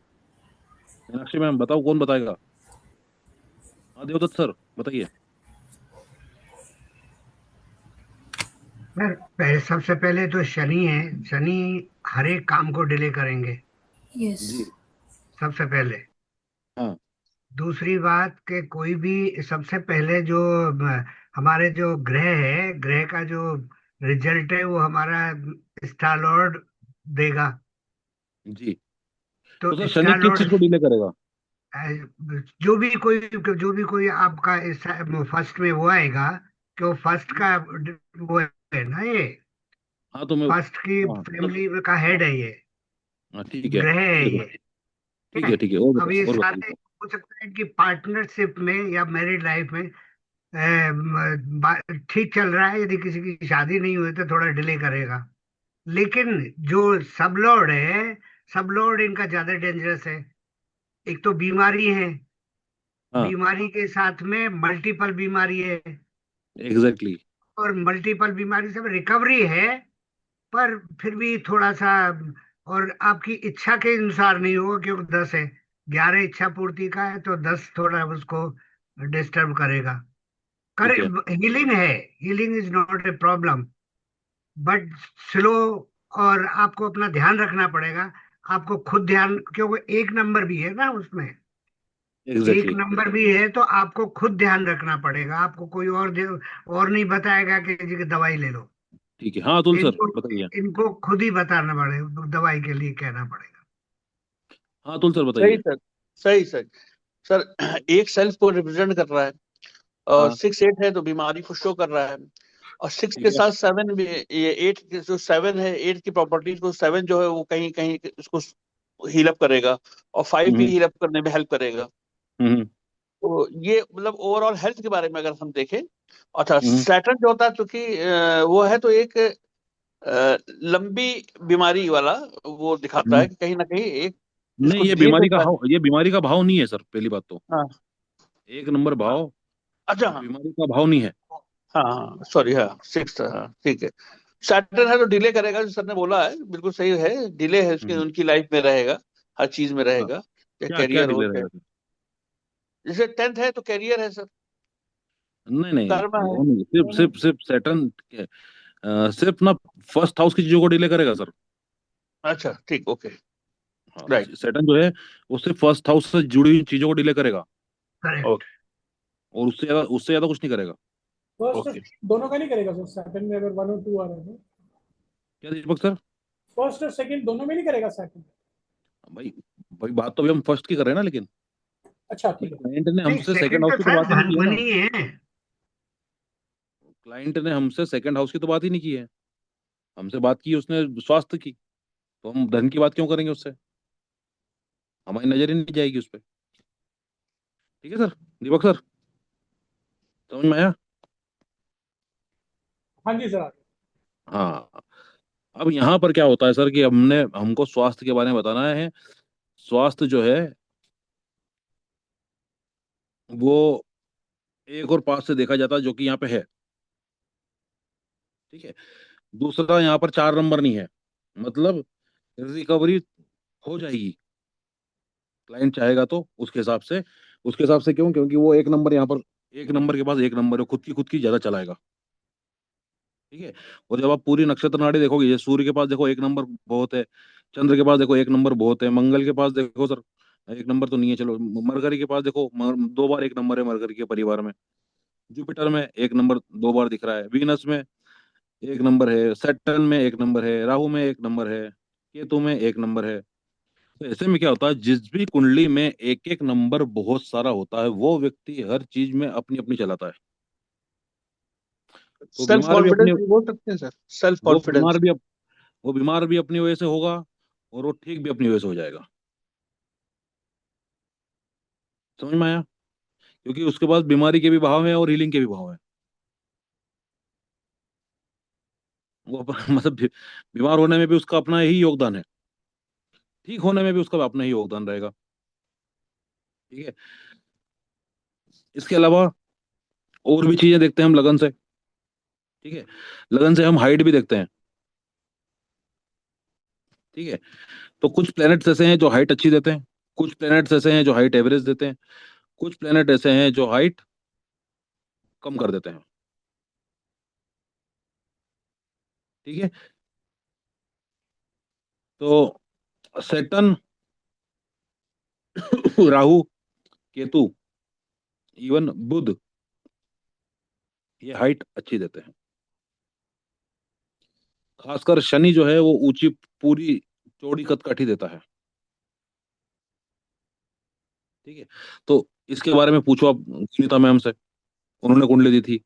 Meenakshi ma'am, बताओ कौन बताएगा? हाँ देवदत्त सर, बताइए। सर सबसे पहले तो शनि है। शनि हर एक काम को डिले करेंगे यस। जी। सबसे पहले। हाँ। दूसरी बात कि कोई भी सबसे पहले जो हमारे जो ग्रह है, ग्रह का जो रिजल्ट है वो हमारा स्टार लॉर्ड देगा। जी। तो तो सर शनि स्टार किस चीज लॉर्ड को डिले करेगा? जो भी कोई आपका फर्स्ट में वो आएगा कि वो फर्स्ट का वो है ना, ये हाँ तो मैं, फर्स्ट की हाँ मतलब, फैमिली का हेड है ये, हाँ ठीक है, ग्रह है ठीक है, ये। ठीक ठीक है। है, ठीक है, और अब बताइए, ये और सारे बताइए। हो सकता है कि पार्टनरशिप में या मैरिड लाइफ में ठीक चल रहा है, यदि किसी की शादी नहीं हुई तो थोड़ा डिले करेगा। लेकिन जो सब लॉर्ड है, सब लॉर्ड इनका ज्यादा डेंजरस है। एक तो बीमारी है, हाँ बीमारी के साथ में मल्टीपल बीमारी है, एग्जैक्टली। और मल्टीपल बीमारी से रिकवरी है, पर फिर भी थोड़ा सा, और आपकी इच्छा के अनुसार नहीं होगा क्योंकि 10 है। 11 इच्छा पूर्ति का है तो 10 थोड़ा उसको डिस्टर्ब करेगा। कर ठीक है। हीलिंग है, healing is not a problem, but slow. और आपको अपना ध्यान रखना पड़ेगा। आपको खुद ध्यान, क्योंकि एक नंबर भी है ना उसमें, एक एग्जैक्टली। नंबर भी है तो आपको खुद ध्यान रखना पड़ेगा। आपको कोई और नहीं बताएगा कि जी की दवाई ले लो। ठीक है, हाँ अतुल सर इनको बताइए। इनको खुद ही बताना पड़ेगा, दवाई के लिए कहना पड़ेगा। हाँ अतुल सर सही बताइए। सर, सही सर। सर एक सेल्फ को रिप्रेजेंट कर रहा है, और हाँ 6 8 है तो बीमारी को शो कर रहा है। और 6 ठीक के है। साथ 7 भी, ये 8 जो 7 है, 8 की प्रॉपर्टीज को 7 जो है वो कहीं कहीं उसको हील अप करेगा, और 5 भी हम्म हील अप करने में हेल्प करेगा। हम्म तो ये मतलब ओवरऑल हेल्थ के बारे में अगर हम देखें, अच्छा हम्म सैटर्न जो होता है चूंकि वो है तो एक लंबी बीमारी वाला वो दिखाता है हम्म। कि कहीं ना कहीं एक नहीं इसको ये दीर्घ बीमारी का भाव, ये बीमारी का भाव नहीं है सर, पहली बात तो। हाँ। 1 नंबर भाव अच्छा हाँ, बीमारी का भाव नहीं है। हाँ सॉरी, हाँ 6, हाँ ठीक है। सैटर्न है तो डिले करेगा, जो सर ने बोला है बिल्कुल सही है, डिले है उसकी, हम्म। उनकी लाइफ में रहेगा, हर चीज में हाँ, रहेगा, चाहे क्या क्या करियर हो डिले चाहे, रहेगा सर? जैसे 10th है तो करियर है सर, नहीं नहीं, कर्म है। वो नहीं, सिर्फ सिर्फ सिर्फ सैटर्न सिर्फ ना फर्स्ट हाउस की चीजों को डिले करेगा सर। अच्छा ठीक, ओके, हाँ राइट, सैटर्न जो है वो सिर्फ फर्स्ट हाउस से जुड़ी हुई चीजों को डिले करेगा, करेक्ट। और उससे ज्यादा कुछ नहीं करेगा। First okay. दोनों का नहीं करेगा सर, सेकंड में अगर 1 और 2 आ रहे हैं क्या दीपक सर? फर्स्ट और सेकंड दोनों में नहीं करेगा सेकंड। भाई भाई बात तो अभी हम फर्स्ट की कर रहे हैं ना, लेकिन अच्छा भाई ठीक है। क्लाइंट ने नहीं, हमसे सेकंड सेकंड हाउस तो की तो सर बात ही नहीं की है धन ना। ही है। क्लाइंट ने हमसे सेकंड हाउस की तो बात ही नहीं की है। हमसे बात की उसने स्वास्थ्य की, तो हम धन की बात क्यों करेंगे उससे? हमारी नजर ही नहीं जाएगी उस पर। ठीक है सर, दीपक सर, समझ में आया? हाँ जी सर। हाँ। अब यहाँ पर क्या होता है सर कि हमको स्वास्थ्य के बारे में बताना है। स्वास्थ्य जो है वो एक और पास से देखा जाता है, जो कि यहाँ पे है। ठीक है। दूसरा, यहाँ पर 4 नंबर नहीं है, मतलब रिकवरी हो जाएगी, क्लाइंट चाहेगा तो उसके हिसाब से क्यों? क्योंकि वो 1 नंबर यहाँ पर, 1 नंबर के पास 1 नंबर है, खुद की ज्यादा चलाएगा। ठीक है। और जब आप पूरी नक्षत्र नाड़ी देखोगे, जैसे सूर्य के पास देखो 1 नंबर बहुत है, चंद्र के पास देखो 1 नंबर बहुत है, मंगल के पास देखो सर 1 नंबर तो नहीं है, चलो मरकरी के पास देखो 2 बार 1 नंबर है मरकरी के परिवार में। जुपिटर में 1 नंबर 2 बार दिख रहा है, वीनस में 1 नंबर है, सैटर्न में 1 नंबर है, राहु में 1 नंबर है, केतु में 1 नंबर है। तो ऐसे में क्या होता है, जिस भी कुंडली में एक एक नंबर बहुत सारा होता है, वो व्यक्ति हर चीज में अपनी अपनी चलाता है। तो सेल्फ बीमार भी कॉन्फिडेंस अपने भी बोल सकते हैं सर, सेल्फ वो बीमार कॉन्फिडेंस। भी वो बीमार भी अपनी वजह से होगा, और वो ठीक भी अपनी वजह से हो जाएगा। समझ में आया? क्योंकि उसके पास बीमारी के भी भाव है और हीलिंग के भी भाव है। मतलब बीमार होने में भी उसका अपना ही योगदान है, ठीक होने में भी उसका अपना ही योगदान रहेगा। ठीक है। इसके अलावा और भी चीजें देखते हैं हम लगन से। ठीक है। लगन से हम हाइट भी देखते हैं। ठीक है। तो कुछ प्लैनेट्स ऐसे हैं जो हाइट अच्छी देते हैं, कुछ प्लैनेट्स ऐसे हैं जो हाइट एवरेज देते हैं, कुछ प्लैनेट ऐसे हैं जो हाइट कम कर देते हैं। ठीक है। तो सेटन, राहु, केतु, इवन बुध, ये हाइट अच्छी देते हैं। खासकर शनि जो है वो ऊंची पूरी चौड़ी कदकाठी देता है। ठीक है। तो इसके बारे में पूछो आप सुनीता मैम से, उन्होंने कुंडली दी थी।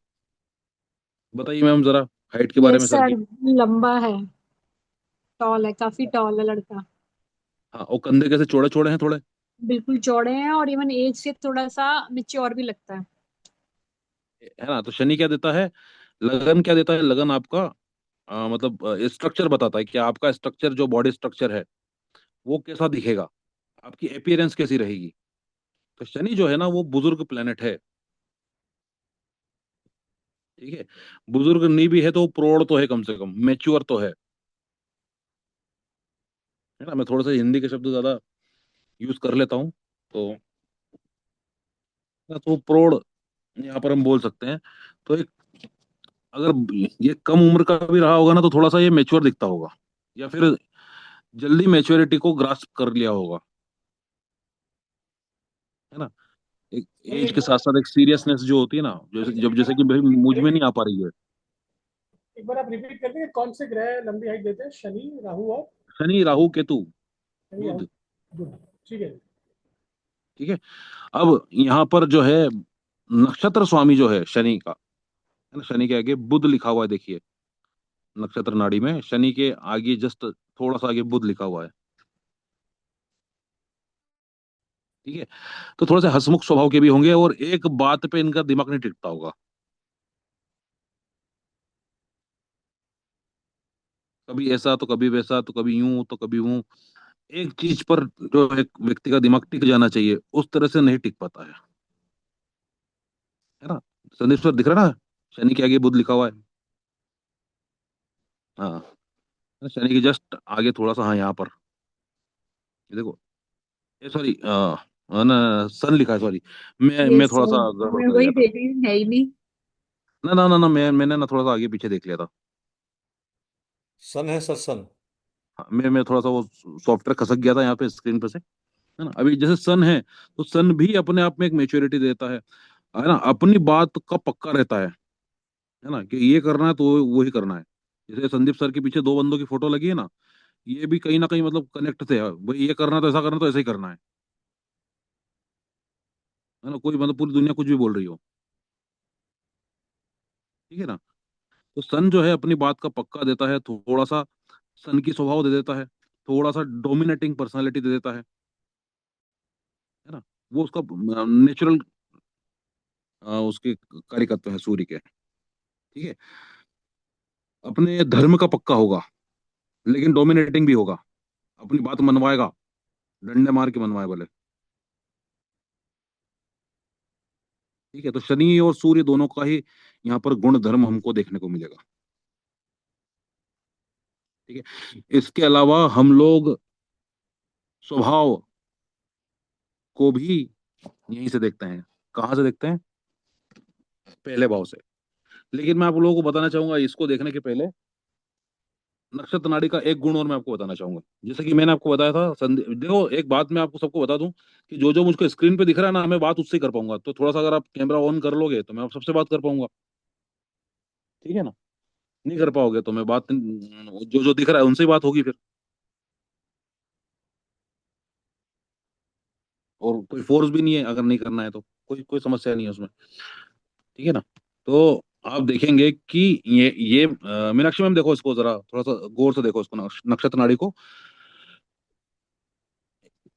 बताइए मैम जरा हाइट के बारे में यस सर सर, की। लंबा है, टॉल है, काफी टॉल है लड़का। हाँ, और कंधे कैसे चौड़े चौड़े हैं थोड़े? बिल्कुल चौड़े हैं और इवन एज से थोड़ा सा मिच्योर भी लगता है। है ना? तो शनि क्या देता है, लगन क्या देता है? लगन आपका मतलब स्ट्रक्चर बताता है कि आपका स्ट्रक्चर, जो बॉडी स्ट्रक्चर है वो कैसा दिखेगा, आपकी अपीयरेंस कैसी रहेगी। तो शनि जो है ना वो बुजुर्ग प्लेनेट है। ठीक है। बुजुर्ग नहीं भी है तो वो प्रौढ़ तो है, कम से कम मेच्योर तो है ना? मैं थोड़ा सा हिंदी के शब्द ज्यादा यूज कर लेता हूँ, तो प्रौढ़ यहाँ पर हम बोल सकते हैं। तो एक, अगर ये कम उम्र का भी रहा होगा ना, तो थोड़ा सा ये मेच्योर दिखता होगा, या फिर जल्दी मेच्योरिटी को ग्रास्प कर लिया होगा। है ना? एक एज एक के साथ बार साथ एक सीरियसनेस जो होती है ना, जैसे कि भाई मुझ में नहीं आ पा रही है। एक बार आप रिपीट कर देंगे कौन से ग्रह लंबी हाइट देते हैं? शनि, राहु और शनि, राहु, केतु, शनि, राहु, बुध। बुध। ठीक है। ठीक है। अब यहाँ पर जो है नक्षत्र स्वामी जो है शनि का, है ना, शनि के आगे बुध लिखा हुआ है, देखिए नक्षत्र नाड़ी में शनि के आगे जस्ट थोड़ा सा आगे बुध लिखा हुआ है। ठीक है। तो थोड़े से हंसमुख स्वभाव के भी होंगे, और एक बात पे इनका दिमाग नहीं टिकता होगा। कभी ऐसा तो कभी वैसा, तो कभी यूं तो कभी यूं। एक चीज पर जो एक व्यक्ति का दिमाग टिक जाना चाहिए, उस तरह से नहीं टिक पाता है ना? संदीप सर दिख रहा है ना, शनि के आगे बुध लिखा हुआ है। हाँ, शनि के जस्ट आगे थोड़ा सा, हाँ यहाँ पर ये देखो, ये सॉरी ना, सन लिखा है, सॉरी। मैं यस थोड़ा सर, सा गड़बड़ मैं कर वही गया था। देख रही हूँ, है ही नहीं। ना ना ना ना, मैंने ना थोड़ा सा आगे पीछे देख लिया था। सन है सर, सन। हाँ, मैं थोड़ा सा वो सॉफ्टवेयर खसक गया था यहाँ पे स्क्रीन पे से। है ना? अभी जैसे सन है, तो सन भी अपने आप में एक मेच्योरिटी देता है ना? अपनी बात का पक्का रहता है ना, कि ये करना है तो वो ही करना है। जैसे संदीप सर के पीछे 2 बंदों की फोटो लगी है ना, ये भी कहीं ना कहीं मतलब कनेक्ट थे, भाई ये करना तो ऐसा करना, तो ऐसा ही करना है ना? कोई मतलब पूरी दुनिया कुछ भी बोल रही हो। ठीक है ना? तो सन जो है अपनी बात का पक्का देता है, थोड़ा सा सन की स्वभाव दे देता है, थोड़ा सा डोमिनेटिंग पर्सनालिटी दे देता है ना। वो उसका नेचुरल उसके कार्यकत्व है सूर्य के। ठीक है। अपने धर्म का पक्का होगा, लेकिन डोमिनेटिंग भी होगा, अपनी बात मनवाएगा, डंडे मार के मनवाए बोले। ठीक है। तो शनि और सूर्य दोनों का ही यहाँ पर गुण धर्म हमको देखने को मिलेगा। ठीक है। इसके अलावा हम लोग स्वभाव को भी यहीं से देखते हैं। कहाँ से देखते हैं? पहले भाव से। लेकिन मैं आप लोगों को बताना चाहूंगा, इसको देखने के पहले नक्षत्र नाड़ी का एक गुण और मैं आपको बताना चाहूंगा। जैसे कि मैंने आपको बताया था देखो, एक बात मैं आपको सबको बता दूं कि जो जो मुझको स्क्रीन पे दिख रहा है ना, मैं बात उससे कर पाऊंगा। तो थोड़ा सा अगर आप कैमरा ऑन कर लोगे तो मैं आप सबसे बात कर पाऊंगा। ठीक है ना। नहीं कर पाओगे तो मैं बात, जो जो दिख रहा है उनसे ही बात होगी फिर। और कोई फोर्स भी नहीं है, अगर नहीं करना है तो कोई कोई समस्या नहीं है उसमें। ठीक है ना। तो आप देखेंगे कि ये मीनाक्षी मैम देखो इसको जरा थोड़ा सा गौर से देखो इसको, नक्षत्र नाड़ी को।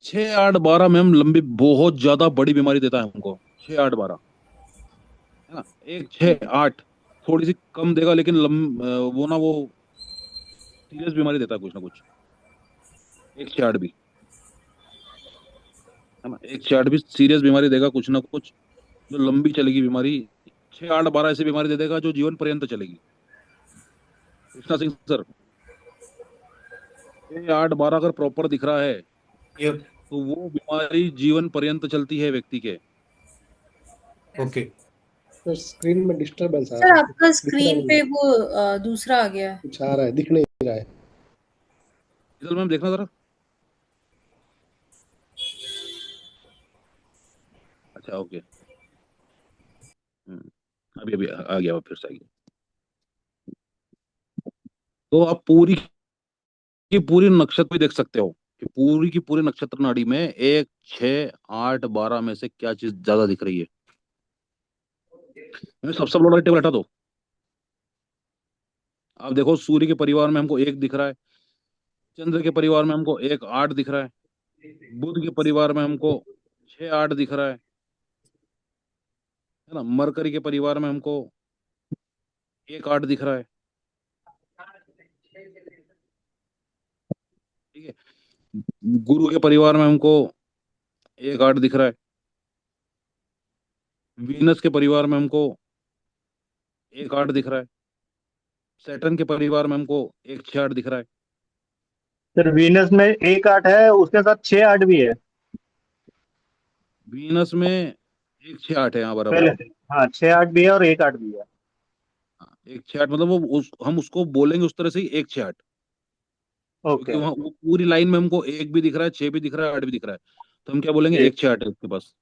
6 8 12 मैम लंबी, बहुत ज्यादा बड़ी बीमारी देता है हमको। 6 8 12 है ना। 1 6 8 थोड़ी सी कम देगा, लेकिन वो ना वो सीरियस बीमारी देता है कुछ ना कुछ। 1 6 8 भी है ना। 1 6 8 भी सीरियस बीमारी देगा कुछ ना कुछ, जो लंबी चलेगी बीमारी। 6 8 12 ऐसी बीमारी दे देगा जो जीवन पर्यंत चलेगी। कृष्णा सिंह सर, 6 8 12 अगर प्रॉपर दिख रहा है यप। तो वो बीमारी जीवन पर्यंत चलती है व्यक्ति के। ओके। सर स्क्रीन में डिस्टरबेंस आ सर रहा है, आपका दिख रहा स्क्रीन नहीं पे है, वो दूसरा आ गया है। कुछ आ रहा है, दिख नहीं रहा है। इधर मैम देखना जरा। अच्छा ओके। अभी अभी आ गया, फिर से आ गया। तो आप पूरी की पूरी नक्षत्र भी देख सकते हो कि पूरी की पूरी नक्षत्र नाड़ी में 1 6 8 12 में से क्या चीज ज्यादा दिख रही है। मैं सबसे बड़ा टेबल हटा दो। आप देखो, सूर्य के परिवार में हमको 1 दिख रहा है, चंद्र के परिवार में हमको 1 8 दिख रहा है, बुध के परिवार में हमको 6 8 दिख रहा है ना। मरकरी के परिवार में हमको 1 8 दिख रहा है। ठीक है। गुरु के परिवार में हमको 1 8 दिख रहा है। वीनस के परिवार में हमको 1 8 दिख रहा है। सैटर्न के परिवार में हमको 1 6 8 दिख रहा है। सर वीनस में 1 8 है, उसके साथ 6 8 भी है वीनस में 1 6 8 है, हाँ बराबर। पहले। हाँ 6 8 भी है और 1 8 भी है। 1 6 8 मतलब वो हम उसको बोलेंगे उस तरह से ही 1 6 8, क्योंकि ओके। वहाँ वो पूरी लाइन में हमको 1 भी दिख रहा है, 6 भी दिख रहा है, 8 भी दिख रहा है। तो हम क्या बोलेंगे, जी 1 6 8 है उसके पास।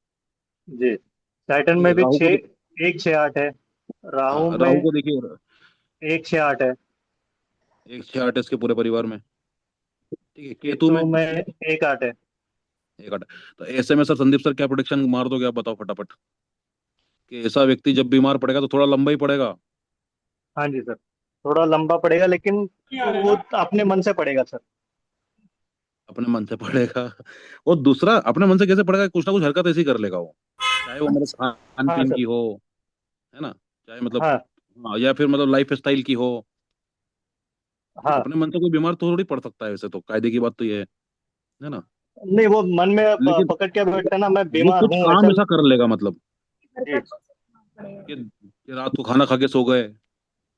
जी। सैटर्न ठीक में है। भी राहु को 1 6 8 है, राहु हाँ, में राहु को देखिए, 1 6 8 है, 1 6 8 है इसके पूरे परिवार में। ठीक है। केतु में केतु में 1 8 है। 1 8। तो ऐसे में सर संदीप सर क्या प्रोडिक्शन मार दोगे आप, बताओ फटाफट। कि ऐसा व्यक्ति जब बीमार पड़ेगा तो थोड़ा लंबा ही पड़ेगा। हाँ जी सर, थोड़ा लंबा पड़ेगा, लेकिन वो अपने मन से पड़ेगा सर। अपने मन से पड़ेगा। और दूसरा, अपने मन से कैसे पड़ेगा, कुछ ना कुछ हरकत ऐसी कर लेगा वो, चाहे वो मतलब खान हाँ पीन सर। की हो, है ना, चाहे मतलब, हाँ हाँ, या फिर मतलब लाइफ स्टाइल की हो। तो हाँ। अपने मन से कोई बीमार तो थोड़ी पड़ सकता है, वैसे तो कायदे की बात तो ये है ना। नहीं, वो मन में लेकिन पकड़ के बैठा ना, मैं वो बीमार कुछ हूँ काम ऐसा। ऐसा कर लेगा, मतलब जी कि रात को खाना खा के सो गए, है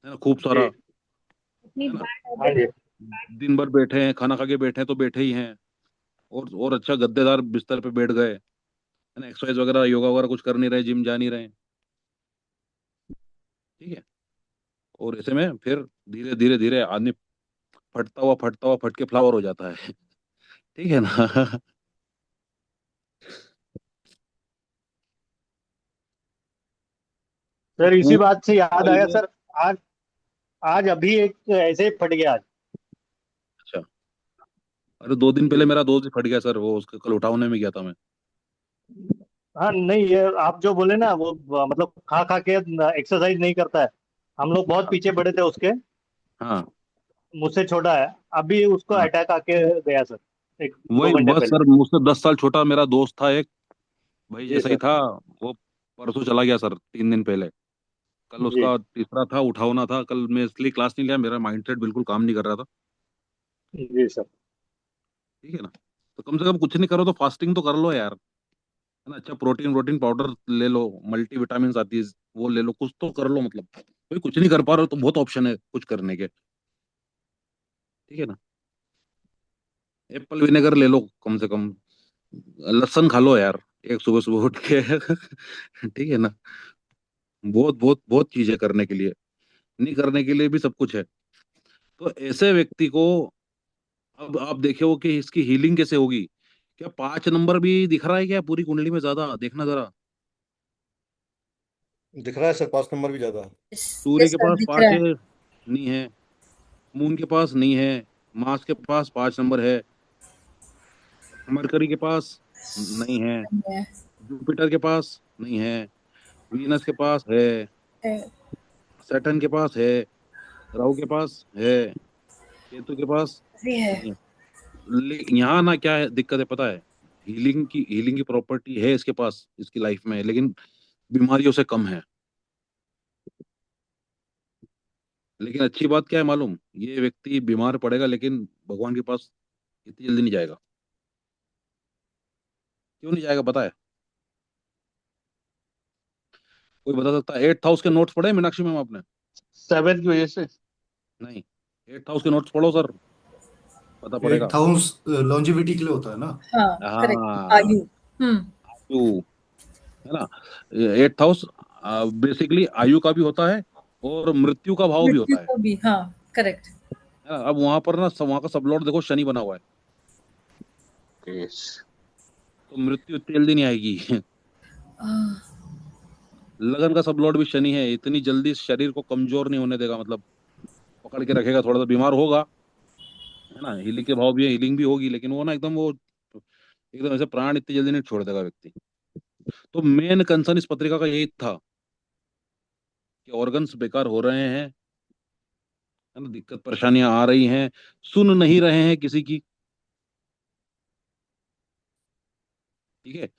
ना, खूब सारा, जी। है ना, हाँ जी। दिन भर बैठे हैं, खाना खा के बैठे हैं तो बैठे ही हैं, और अच्छा गद्देदार बिस्तर पे बैठ गए, है ना, एक्सरसाइज वगैरह योगा वगैरह कुछ कर नहीं रहे, जिम जा नहीं रहे। ठीक है। और ऐसे में फिर धीरे धीरे धीरे आदमी फटता हुआ फट के फ्लावर हो जाता है। ठीक है ना। सर इसी पूरी बात से याद लाइन आया में। सर, आज आज अभी एक ऐसे ही फट गया आज। अच्छा। अरे 2 दिन पहले मेरा दोस्त फट गया सर, वो उसके कल उठाने में गया था मैं। हाँ नहीं, ये आप जो बोले ना वो मतलब खा खा के एक्सरसाइज नहीं करता है, हम लोग बहुत पीछे पड़े थे उसके, हाँ मुझसे छोटा है, अभी उसको हाँ, अटैक आके गया सर, एक दो वही घंटे बस पहले। सर, मुझसे 10 साल छोटा मेरा दोस्त था एक, भाई जी जैसा ही सर। था। वो परसों चला गया सर, 3 दिन पहले। कल जी उसका तीसरा था, उठावना था। कल मैं इसलिए क्लास नहीं लिया, मेरा माइंडसेट बिल्कुल काम नहीं कर रहा था। जी सर। ठीक है ना। तो कम से कम कुछ नहीं करो तो फास्टिंग तो कर लो यार, है ना। अच्छा, प्रोटीन प्रोटीन पाउडर ले लो, मल्टी विटामिन आती है, वो ले लो, कुछ तो कर लो। मतलब कोई कुछ नहीं कर पा रहे हो तो बहुत ऑप्शन है कुछ करने के। ठीक है ना। एप्पल विनेगर ले लो कम से कम, लहसुन खा लो यार एक सुबह सुबह उठ के। ठीक है ना। बहुत बहुत बहुत चीजें करने के लिए, नहीं करने के लिए भी सब कुछ है। तो ऐसे व्यक्ति को, अब आप देखे हो कि इसकी हीलिंग कैसे होगी। क्या 5 नंबर भी दिख रहा है क्या पूरी कुंडली में? ज्यादा देखना जरा। दिख रहा है सर, 5 नंबर भी ज्यादा। सूर्य यस के सर, पास दिख रहा 5 है। है, नहीं है। मून के पास नहीं है। मार्स के पास 5 नंबर है। मरकरी के पास नहीं है। है, जुपिटर के पास नहीं है। वीनस के पास है। है, सैटर्न के पास है। राहु के पास है। केतु के पास भी है। नहीं है। यहाँ ना क्या है दिक्कत है पता है? हीलिंग की प्रॉपर्टी है इसके पास, इसकी लाइफ में, लेकिन बीमारियों से कम है। लेकिन अच्छी बात क्या है मालूम? ये व्यक्ति बीमार पड़ेगा लेकिन भगवान के पास इतनी जल्दी नहीं जाएगा। क्यों नहीं जाएगा पता है? कोई बता सकता है? 8 हाउस के नोट्स पढ़े मीनाक्षी मैम आपने? 7 की वजह से। नहीं, 8 हाउस के नोट्स पढ़ो सर, पता पड़ेगा। 8 हाउस लॉन्जिविटी के लिए होता है ना। हाँ, करेक्ट, हाँ, आयु। आयु, है ना। 8 हाउस बेसिकली आयु का भी होता है और मृत्यु का भाव भी मृत्यु होता है। को भी, हाँ, करेक्ट। है ना। अब वहां पर ना, वहां का सब लॉर्ड देखो शनि बना हुआ है, यस। तो मृत्यु इतनी जल्दी नहीं आएगी। लगन का सब लॉर्ड भी शनि है, इतनी जल्दी शरीर को कमजोर नहीं होने देगा। मतलब पकड़ के रखेगा, थोड़ा सा बीमार होगा, है ना। हीलिंग के भाव भी है, हीलिंग भी होगी, लेकिन वो ना एकदम वो एकदम ऐसे प्राण इतनी जल्दी नहीं छोड़ देगा व्यक्ति। तो मेन कंसर्न इस पत्रिका का यही था कि ऑर्गन्स बेकार हो रहे हैं, है ना, दिक्कत परेशानियां आ रही हैं, सुन नहीं रहे हैं किसी की। ठीक है।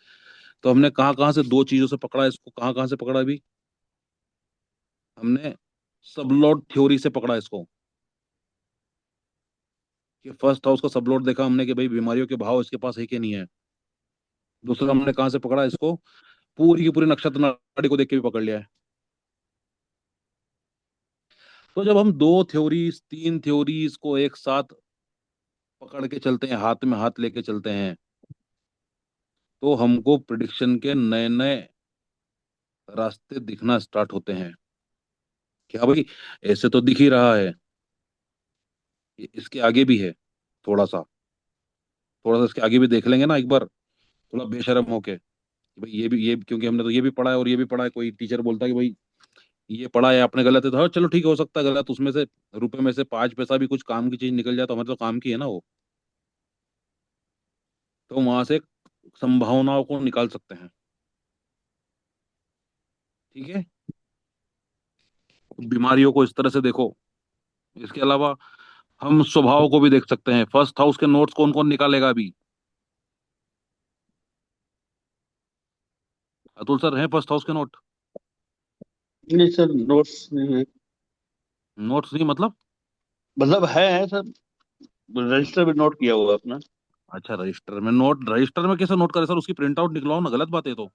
तो हमने कहाँ कहाँ से दो चीजों से पकड़ा इसको, कहाँ कहाँ से पकड़ा अभी? हमने सबलॉर्ड थ्योरी से पकड़ा इसको, कि फर्स्ट हाउस का सबलॉर्ड देखा हमने कि भाई बीमारियों के भाव इसके पास है कि नहीं है। दूसरा हमने कहाँ से पकड़ा इसको? पूरी की पूरी नक्षत्र नाड़ी को देख के भी पकड़ लिया है। तो जब हम दो थ्योरीज, तीन थ्योरीज को एक साथ पकड़ के चलते हैं, हाथ में हाथ लेके चलते हैं, तो हमको प्रिडिक्शन के नए नए रास्ते दिखना स्टार्ट होते हैं। क्या भाई, ऐसे तो दिख ही रहा है, इसके आगे भी है। थोड़ा सा, थोड़ा सा इसके आगे भी देख लेंगे ना एक बार, थोड़ा बेशरम होके, कि भाई ये भी, ये क्योंकि हमने तो ये भी पढ़ा है और ये भी पढ़ा है। कोई टीचर बोलता है कि भाई ये पढ़ा है आपने, गलत है, तो हाँ चलो ठीक है, हो सकता है गलत, उसमें से रुपए में से 5 पैसा भी कुछ काम की चीज निकल जाए तो हमारे तो काम की है ना वो। तो वहां से संभावनाओं को निकाल सकते हैं। ठीक है। बीमारियों को इस तरह से देखो। इसके अलावा हम स्वभाव को भी देख सकते हैं। फर्स्ट हाउस के नोट्स कौन कौन निकालेगा अभी? अतुल सर हैं फर्स्ट हाउस के नोट? नहीं सर, नोट्स नहीं है। नोट्स नहीं मतलब? मतलब है सर, रजिस्टर भी नोट किया हुआ है अपना। अच्छा, रजिस्टर में नोट, रजिस्टर में कैसे नोट करे सर? उसकी प्रिंट आउट निकलवाओ ना, गलत बात है तो।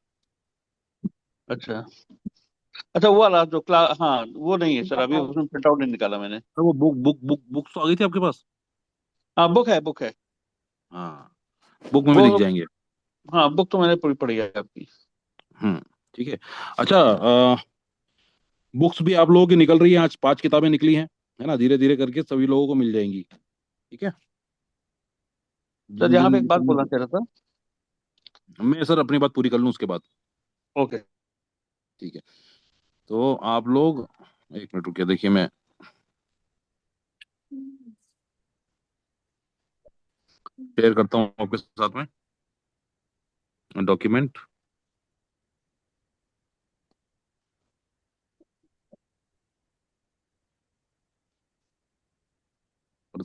अच्छा। अच्छा, वो वाला जो क्लास, हाँ वो नहीं है सर, अभी उसमें प्रिंट आउट नहीं निकाला मैंने। तो वो बुक्स तो आ गई थी आपके पास? हाँ बुक है, बुक है। हाँ, बुक में भी वो, दिख जाएंगे। हाँ बुक तो मैंने पूरी पढ़ी है आपकी। हम्म। ठीक है। अच्छा, बुक्स भी आप लोगों की निकल रही हैं, आज 5 किताबें निकली हैं, है ना। धीरे धीरे करके सभी लोगों को मिल जाएंगी। ठीक है। सर जिन यहाँ जिन पे एक बात बोलना चाह रहा था। मैं सर अपनी बात पूरी कर लूँ उसके बाद। ओके। ठीक है। तो आप लोग, एक मिनट रुकिए, देखिए मैं शेयर करता हूँ आपके साथ में डॉक्यूमेंट।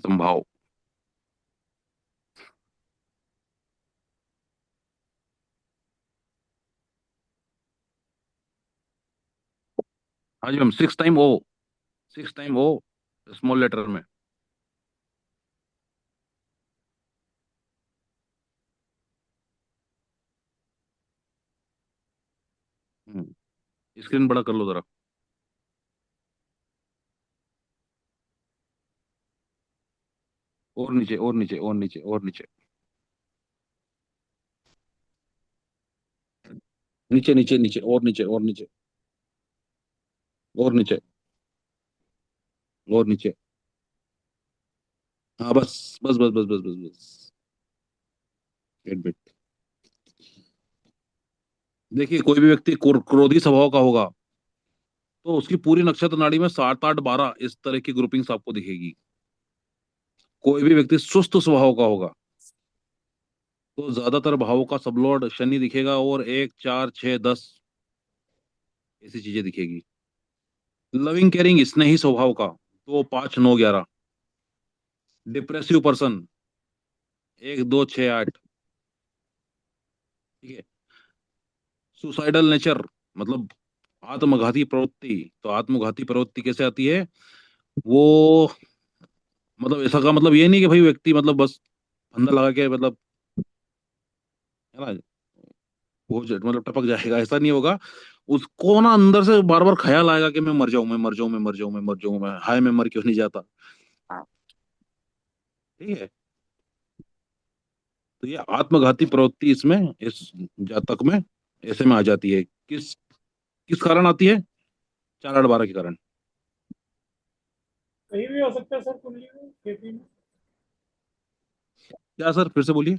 संभाव। हाँ जी मैम, 6 टाइम ओ, 6 टाइम ओ स्मॉल लेटर में। स्क्रीन बड़ा कर लो जरा। और नीचे, और नीचे, और नीचे, और नीचे, नीचे, नीचे, नीचे, और नीचे, और नीचे, और नीचे, और नीचे। हाँ बस, बस बस बस बस बस बस। Wait wait. देखिए, कोई भी व्यक्ति क्रोधी स्वभाव का होगा तो उसकी पूरी नक्षत्र नाड़ी में 7, 8, 12 इस तरह की ग्रुपिंग्स आपको दिखेगी। कोई भी व्यक्ति सुस्त स्वभाव का होगा तो ज्यादातर भावों का सबलॉर्ड शनि दिखेगा, और 1, 4, 6, 10 ऐसी चीजें दिखेगी। लविंग केयरिंग स्नेही स्वभाव का तो 5, 9, 11। Depressive person 1, 2, 6, 8। ठीक है। सुसाइडल नेचर मतलब आत्मघाती प्रवृत्ति। तो आत्मघाती प्रवृत्ति कैसे आती है? वो मतलब ऐसा का मतलब ये नहीं कि भाई व्यक्ति मतलब बस फंदा लगा के मतलब, है ना, वो मतलब टपक जाएगा, ऐसा नहीं होगा। उसको ना अंदर से बार बार ख्याल आएगा कि मैं मर जाऊं, मैं मर जाऊं, मैं मर जाऊं, मैं मर जाऊं, मैं हाय मैं मर क्यों नहीं जाता। ठीक है। तो ये आत्मघाती प्रवृत्ति इसमें, इस जातक में ऐसे में आ जाती है। किस किस कारण आती है? 4, 8, 12 के कारण। कहीं भी हो सकता है सर कुंडली में, खेती में। क्या सर, फिर से बोलिए।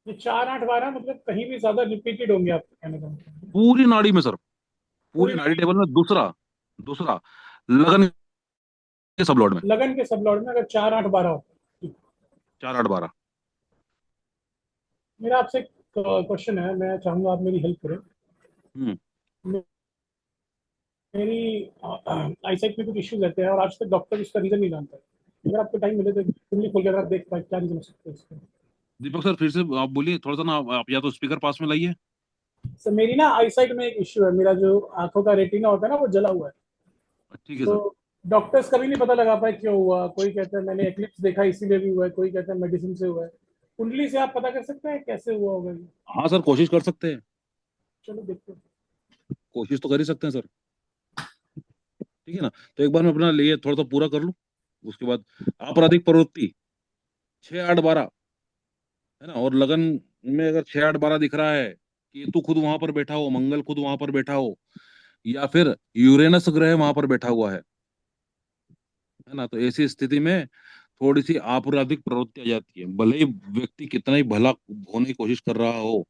ये 4, 8, 12 मतलब कहीं भी ज्यादा रिपीटेड होंगे, आपके कहने का मतलब। पूरी नाड़ी में सर, पूरी पूरी नाड़ी नाड़ी टेबल में। दूसरा, दूसरा लगन के सब लॉर्ड में। लगन के सब लॉर्ड में अगर 4, 8, 12 हो। 4, 8, 12। मेरा आपसे एक क्वेश्चन है, मैं चाहूंगा आप मेरी हेल्प करें। हम्म। मेरी आईसाइट में कुछ इश्यूज रहते हैं और आज तक डॉक्टर इसका रीजन नहीं जानता है। अगर आपको टाइम मिले तो कुंडली खोल के अगर आप देख पाए क्या रीजन हो सकता है इसका। दीपक सर, फिर से आप बोलिए थोड़ा सा ना, आप या तो स्पीकर पास में लाइए। सर मेरी ना आईसाइट में एक इश्यू है, मेरा जो आंखों का रेटिना होता है ना वो जला हुआ है। ठीक है तो सर। डॉक्टर्स कभी नहीं पता लगा पाए क्यों हुआ। कोई कहता है मैंने एक्लिप्स देखा इसीलिए भी हुआ है, कोई कहता है मेडिसिन से हुआ है। कुंडली से आप पता कर सकते हैं कैसे हुआ होगा ये? हाँ सर, कोशिश कर सकते हैं। चलो देखते हैं। कोशिश तो कर ही सकते हैं सर। ठीक है ना। तो एक बार मैं अपना लिए थोड़ा सा पूरा कर लूं, उसके बाद आपराधिक प्रवृत्ति 6, 8, 12, है ना। और लगन में अगर 6, 8, 12 दिख रहा है, केतु खुद वहां पर बैठा हो, मंगल खुद वहां पर बैठा हो, या फिर यूरेनस ग्रह वहां पर बैठा हुआ है ना, तो ऐसी स्थिति में थोड़ी सी आपराधिक प्रवृत्ति आ जाती है। भले ही व्यक्ति कितना ही भला होने की कोशिश कर रहा हो,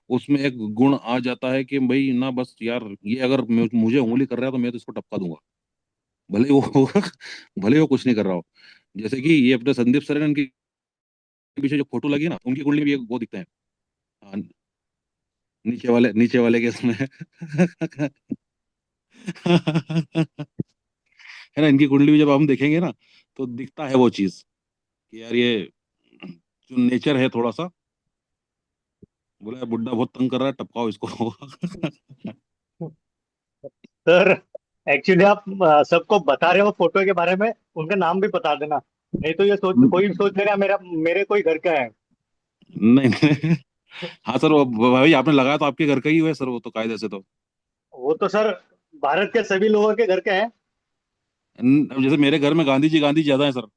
उसमें एक गुण आ जाता है कि भाई ना बस यार, ये अगर मुझे उंगली कर रहा है तो मैं तो इसको टपका दूंगा, भले ही वो भले ही वो कुछ नहीं कर रहा हो। जैसे कि ये अपने संदीप सरेन के पीछे जो फोटो लगी है ना, उनकी कुंडली में भी वो दिखते हैं। हाँ, नीचे वाले केस में है ना, इनकी कुंडली भी जब हम देखेंगे ना तो दिखता है वो चीज कि यार ये जो नेचर है थोड़ा सा, बोला यार बुड्ढा बहुत तंग कर रहा है, टपकाओ इसको। सर एक्चुअली आप सबको बता रहे हो फोटो के बारे में, उनका नाम भी बता देना, नहीं तो ये कोई सोच लेगा मेरा मेरे कोई घर का है। नहीं नहीं। हाँ सर, वो भाई आपने लगाया तो आपके घर का ही हुआ है सर, वो तो कायदे से तो। वो तो सर भारत के सभी लोगों के घर का है। अब जैसे मेरे घर में गांधी जी ज्यादा है सर, है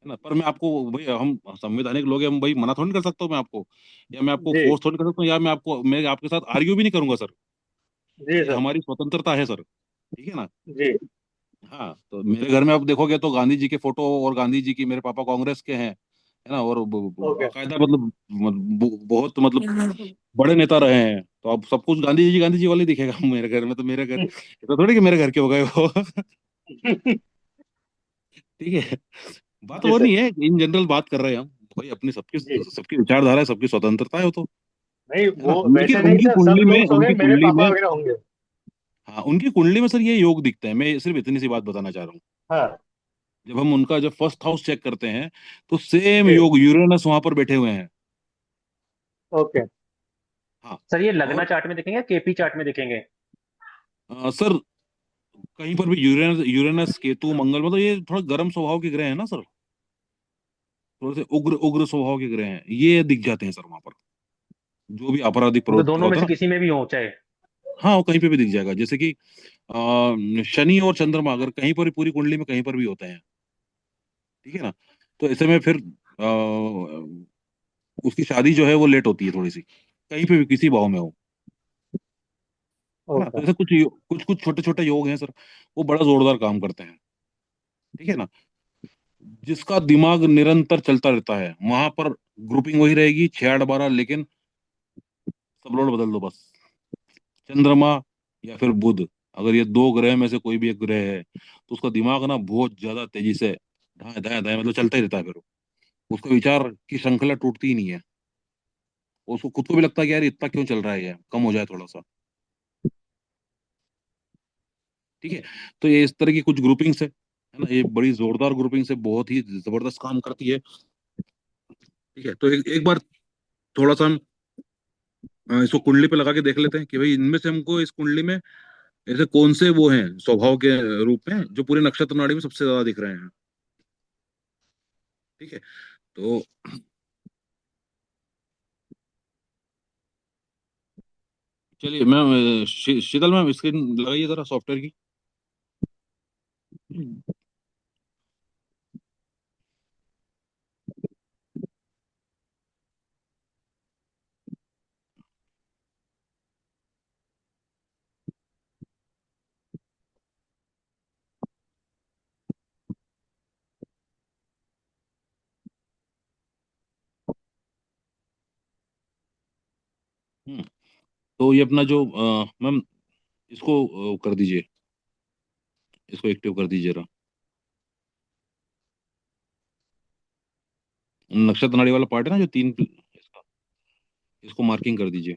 ना, पर मैं आपको भाई, हम संवैधानिक लोग हैं, हम भाई मना थोड़ी कर सकता हूँ मैं आपको, या मैं आपको जी फोर्स थोड़ी कर सकता हूँ, या मैं आपके साथ आर्ग्यू भी नहीं करूंगा सर। जी ये सर। हमारी स्वतंत्रता है सर। ठीक है ना। जी हाँ, तो मेरे घर में आप देखोगे तो गांधी जी के फोटो, और गांधी जी की, मेरे पापा कांग्रेस के हैं, है ना, और ओके। बाकायदा मतलब बहुत मतलब बड़े नेता रहे हैं, तो अब सब कुछ गांधी जी वाले दिखेगा मेरे घर में। तो मेरे घर तो थोड़ी कि मेरे घर के हो गए वो। ठीक है। बात जी वो सर। नहीं है, इन जनरल बात कर रहे हैं हम। भाई अपनी सबकी जी सबकी विचारधारा है, सबकी स्वतंत्रता है वो तो, नहीं, है ना। वो उनकी वैसे नहीं उनकी सर, सब कुंडली में, लोग सो गए, उनकी मेरे कुंडली पापा में, वगैरह होंगे। हाँ उनकी कुंडली में सर ये योग दिखता है। मैं सिर्फ इतनी सी बात बताना चाह रहा हूँ। हाँ जब हम उनका जब फर्स्ट हाउस चेक करते हैं तो सेम जी। योग यूरेनस वहां पर बैठे हुए हैं। ओके हाँ। सर ये लगना और चार्ट में दिखेंगे, केपी चार्ट में दिखेंगे? सर कहीं पर भी यूरेनस यूरेनस केतु मंगल, मतलब ये थोड़ा गर्म स्वभाव के ग्रह हैं ना सर, थोड़े से उग्र उग्र स्वभाव के ग्रह हैं, ये दिख जाते हैं सर वहां पर, जो भी आपराधिक मतलब प्रवृत्ति दोनों में होता से है ना। किसी में भी हो चाहे? हाँ, वो कहीं पे भी दिख जाएगा, जैसे कि शनि और चंद्रमा अगर कहीं पर भी पूरी कुंडली में कहीं पर भी होते हैं, ठीक है ना, तो ऐसे में फिर उसकी शादी जो है वो लेट होती है थोड़ी सी, कहीं पे भी किसी भाव में हो, है ना। तो ओके ऐसे कुछ कुछ कुछ छोटे छोटे योग हैं सर, वो बड़ा जोरदार काम करते हैं, ठीक है ना। जिसका दिमाग निरंतर चलता रहता है वहां पर ग्रुपिंग वही रहेगी 6 8 12, लेकिन सब लोड बदल दो बस, चंद्रमा या फिर बुध, अगर ये दो ग्रह में से कोई भी एक ग्रह है तो उसका दिमाग ना बहुत ज्यादा तेजी से दाएं दाएं दाएं मतलब चलता ही रहता है, फिर उसका विचार की श्रृंखला टूटती ही नहीं है, उसको खुद को भी लगता है कि यार इतना क्यों चल रहा है, ये कम हो जाए थोड़ा सा, ठीक है। तो ये इस तरह की कुछ ग्रुपिंग्स है ना, ये बड़ी जोरदार ग्रुपिंग्स है, बहुत ही जबरदस्त काम करती है, ठीक है। तो एक बार थोड़ा सा हम इसको कुंडली पे लगा के देख लेते हैं कि भाई इनमें से हमको इस कुंडली में ऐसे कौन से वो हैं स्वभाव के रूप में जो पूरे नक्षत्र नाड़ी में सबसे ज्यादा दिख रहे हैं, ठीक है। तो चलिए मैम, शीतल मैम स्क्रीन लगाइए जरा सॉफ्टवेयर की। हम्म, तो ये अपना जो मैम इसको कर दीजिए, इसको एक्टिव कर दीजिए जरा, नक्षत्र नाड़ी वाला पार्ट है ना जो तीन इसका, इसको मार्किंग कर दीजिए।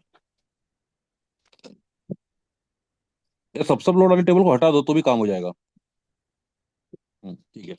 ये सब लोड वाले टेबल को हटा दो तो भी काम हो जाएगा। ठीक है।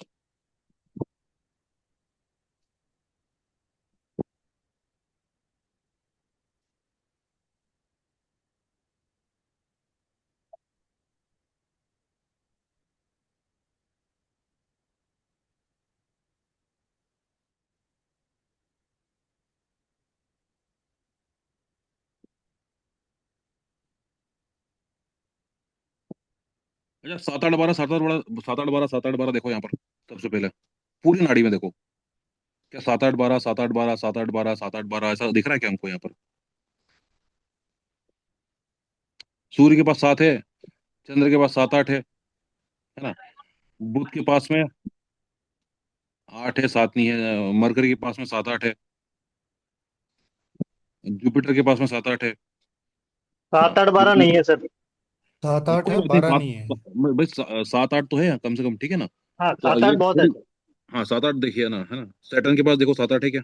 अच्छा 7 8 12 7 8 12 देखो यहाँ पर, सबसे पहले पूरी नाड़ी में देखो, क्या 7 8 12 7 8 12 7 8 12 7 8 12 ऐसा दिख रहा है क्या हमको यहाँ पर? सूर्य के पास 7 है, चंद्र के पास 7 8 है ना, बुध के पास में 8 है, 7 नहीं है, मरकरी के पास में 7 8 है, जुपिटर के पास में 7 8 है। 7 8 12 नहीं है सर। 7 8 कोई है, बात नहीं, 12 सात नहीं है। भाई 7 8 तो है कम से कम, ठीक है ना। हाँ तो 7 8 ये बहुत है थोड़ी, सर। हाँ 7 8 देखिए ना, है ना, सैटर्न के पास देखो 7 8 है क्या,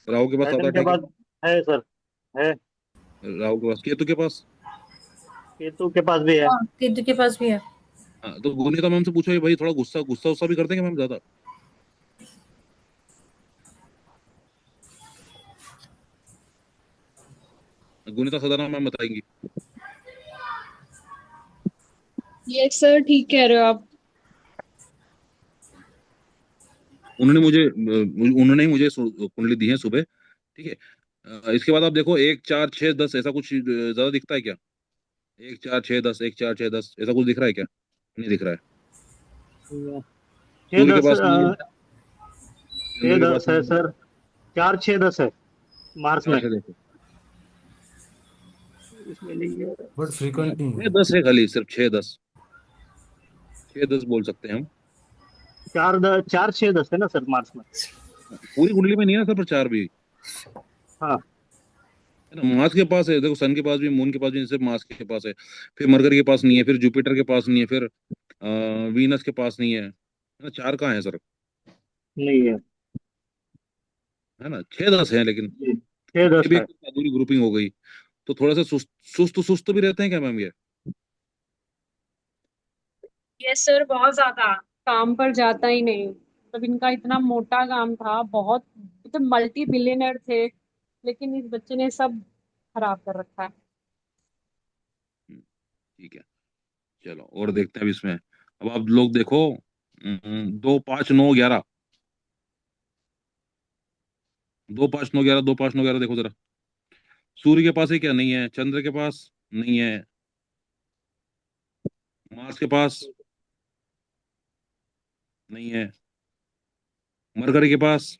राहु के पास 7 सैटर्न 8 के है क्या, बाद है सर, है। राहु के पास, केतु के पास, केतु के पास भी है। हाँ केतु के पास भी है। हाँ तो गुनीता मैम से पूछो ये भाई थोड़ा गुस्सा गुस्सा उस्सा भी करते हैं क्या मैम ज्यादा? गुनीता सदाना मैम बताएंगी। यस सर, ठीक कह रहे हो आप। उन्होंने ही मुझे कुंडली दी है सुबह, ठीक है। इसके बाद आप देखो 1 4 6 10 ऐसा कुछ ज्यादा दिखता है क्या? 1 4 6 10 1 4 6 10 ऐसा कुछ दिख रहा है क्या? नहीं दिख रहा है। छः सूर्य के दस पास नहीं है, छः चंद्र के पास दस है नहीं है। सर। 4 6 10 है मार्स चार में। छह देखो, इसमें नहीं है। बट फ्रीक्वेंट नहीं छह है। दस है खाली, सिर्फ 6 10 बोल सकते हैं हम। 4 6 10 है ना सर मार्स में। पूरी कुंडली में नहीं है ना सर, पर चार भी हाँ। है ना। मार्स के पास है देखो, सन के पास भी, मून के पास भी, सिर्फ मार्स के पास है, फिर मरकरी के पास नहीं है, फिर जुपिटर के पास नहीं है, फिर वीनस के पास नहीं है ना, चार कहाँ है सर, नहीं है है ना, 6 10 है लेकिन। जी। 6 ये 10 भी है। एक अधूरी ग्रुपिंग हो गई। तो थोड़ा सा सुस्त सुस्त सुस्त भी रहते हैं क्या मैम ये? यस सर, बहुत ज्यादा। काम पर जाता ही नहीं। मतलब इनका इतना मोटा काम था, बहुत मतलब मल्टी बिलियनर थे, लेकिन इस बच्चे ने सब खराब कर रखा है। ठीक है, चलो और देखते हैं अब इसमें। अब आप लोग देखो, 2 5 9 11, 2 5 9 11, 2 5 9 11 देखो जरा। सूर्य के पास है क्या? नहीं है। चंद्र के पास नहीं है। मार्स के पास नहीं है। मरकरी के पास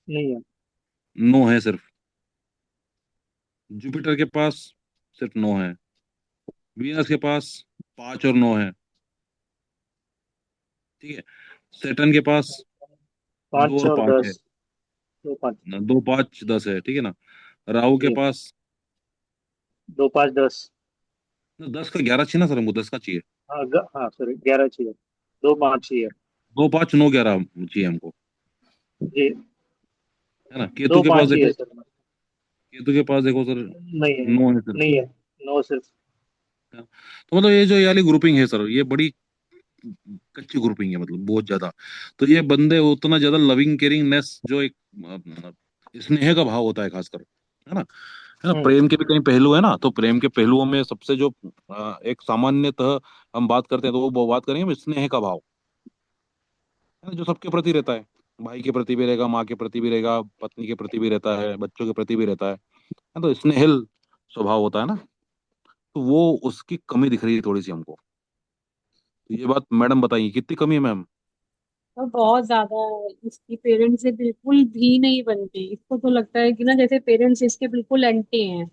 नहीं है। 9 है सिर्फ। जुपिटर के पास सिर्फ 9 है। वीनस के पास 5 और 9 है। ठीक है। सैटर्न के पास 2 पाँच और और 5 है। 10, 2 5, 2 5 10 है, ठीक है ना। राहु के जी। पास 2 5 10। 10 का 11 चाहिए ना सर, हमको 10 का चाहिए। हाँ हाँ सॉरी, 11 चाहिए, 2 5 चाहिए। 2 5 9 11 चाहिए हमको, जी। है ना। केतु दो के पास पाँच चाहिए देखो, सर। केतु के पास देखो सर, नहीं है। 9 है सिर्फ। नहीं है, 9 सिर्फ। हाँ। तो मतलब ये वाली ग्रुपिंग है सर, ये बड़ी कच्ची ग्रुपिंग है, मतलब बहुत ज्यादा। तो ये बंदे उतना ज्यादा लविंग केयरिंगनेस, जो एक स्नेह का भाव होता है खासकर, है ना। है ना। हम्म। प्रेम के भी कई पहलू है ना, तो प्रेम के पहलुओं में सबसे जो एक सामान्यतः हम बात करते हैं, तो वो बात करेंगे स्नेह का भाव, है ना, जो सबके प्रति रहता है। भाई के प्रति भी रहेगा, माँ के प्रति भी रहेगा, पत्नी के प्रति भी रहता है, बच्चों के प्रति भी रहता है। तो स्नेहिल स्वभाव होता है ना। तो वो उसकी कमी दिख रही है थोड़ी सी हमको। तो ये बात मैडम बताइए, कितनी कमी है मैम? और बहुत ज्यादा है, इसकी पेरेंट्स से बिल्कुल भी नहीं बनती। इसको तो लगता है कि ना जैसे पेरेंट्स इसके बिल्कुल एंटी हैं,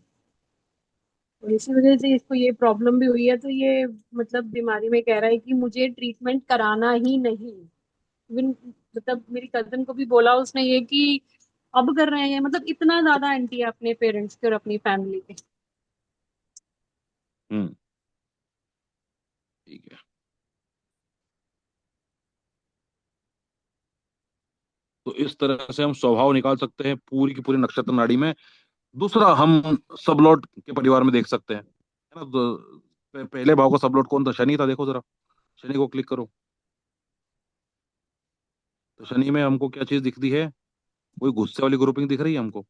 और इसी वजह से इसको ये प्रॉब्लम भी हुई है। तो ये मतलब बीमारी में कह रहा है कि मुझे ट्रीटमेंट कराना ही नहीं। इवन मतलब मेरी कजन को भी बोला उसने ये कि अब कर रहे हैं। मतलब इतना ज्यादा एंटी है अपने पेरेंट्स के और अपनी फैमिली के। हम्म। ठीक है। तो इस तरह से हम स्वभाव निकाल सकते हैं पूरी की पूरी नक्षत्र नाड़ी में। दूसरा, हम सबलॉट के परिवार में देख सकते हैं, है ना। तो पहले भाव का सबलॉट कौन था? शनि था। देखो जरा, शनि को क्लिक करो। तो शनि में हमको क्या चीज दिखती है? कोई गुस्से वाली ग्रुपिंग दिख रही है हमको?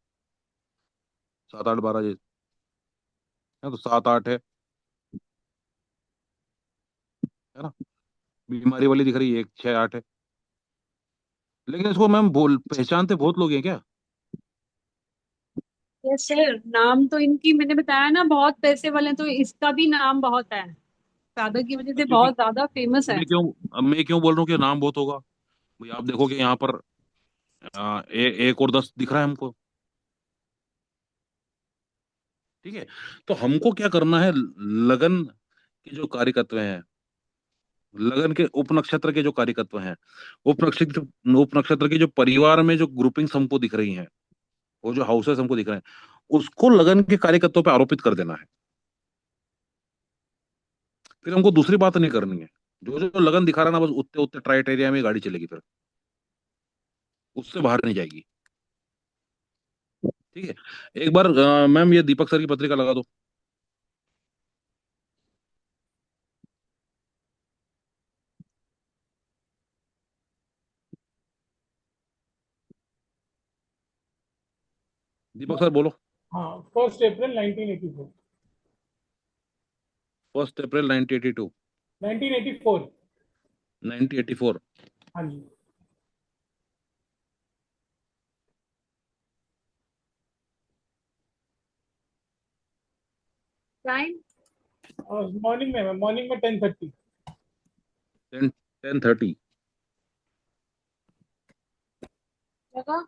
7 8 12 है, तो 7 8 है ना। बीमारी वाली दिख रही है, 1 6 8 है। लेकिन इसको मैम बोल पहचानते बहुत लोग हैं क्या? जैसे नाम तो इनकी मैंने बताया ना, बहुत पैसे वाले हैं, तो इसका भी नाम बहुत है, ज्यादा की वजह से क्योंकि बहुत ज्यादा फेमस है। मैं क्यों बोल रहा हूँ कि नाम बहुत होगा। भाई आप देखो कि यहाँ पर 1 और 10 दिख रहा है हमको। ठीक है। तो हमको क्या करना है? लगन के जो कार्यकत्व हैं, लगन के उपनक्षत्र के जो कार्यकत्व हैं, उपनक्षत्र के जो परिवार में जो ग्रुपिंग्स हमको दिख रही हैं, वो जो हाउसेस हमको दिख रहे हैं, उसको लगन के कार्यकत्वों पे आरोपित कर देना है। फिर हमको दूसरी बात नहीं करनी है। जो जो लगन दिखा रहा ना, बस उतने उतने ट्राइट एरिया में गाड़ी चलेगी, फिर उससे बाहर नहीं जाएगी। ठीक है। एक बार मैम ये दीपक सर की पत्रिका लगा दो। दीपक सर बोलो। हाँ, 1 अप्रैल 1984। 1 अप्रैल 1982। 1984। 1984। हाँ जी। टाइम और मॉर्निंग में 10:30। 10:30। लगा।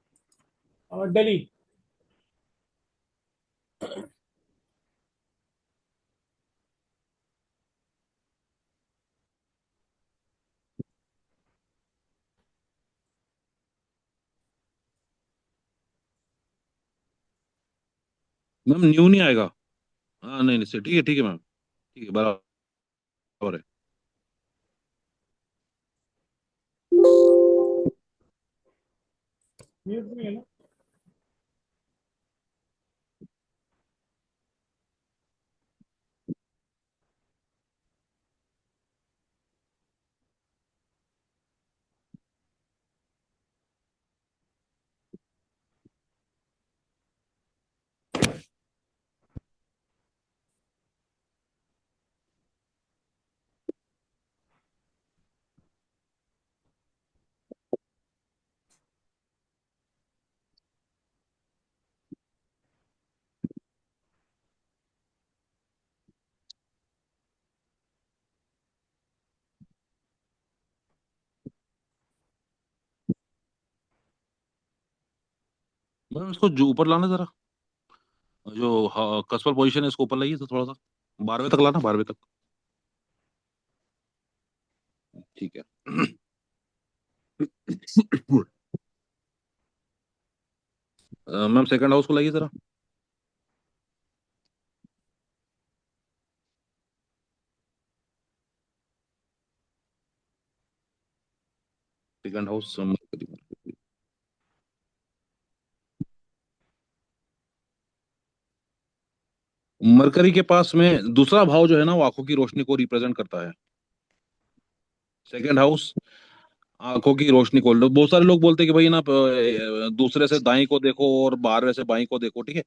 और दिल्ली। मैम न्यू नहीं आएगा? हाँ नहीं नहीं, ठीक है मैम, ठीक है, बराबर है। न्यूज नहीं है ना। मैम इसको जो ऊपर लाना जरा, जो कस्पर पोजीशन है इसको ऊपर लाइए तो थोड़ा सा 12वें तक लाना, 12वें तक। ठीक है। मैम सेकंड हाउस को लाइए जरा। सेकंड हाउस मरकरी के पास में दूसरा भाव जो है ना वो आंखों की रोशनी को रिप्रेजेंट करता है। सेकंड हाउस आंखों की रोशनी को, बहुत सारे लोग बोलते हैं कि भाई ना दूसरे से दाई को देखो और 12वें से बाई को देखो, ठीक है,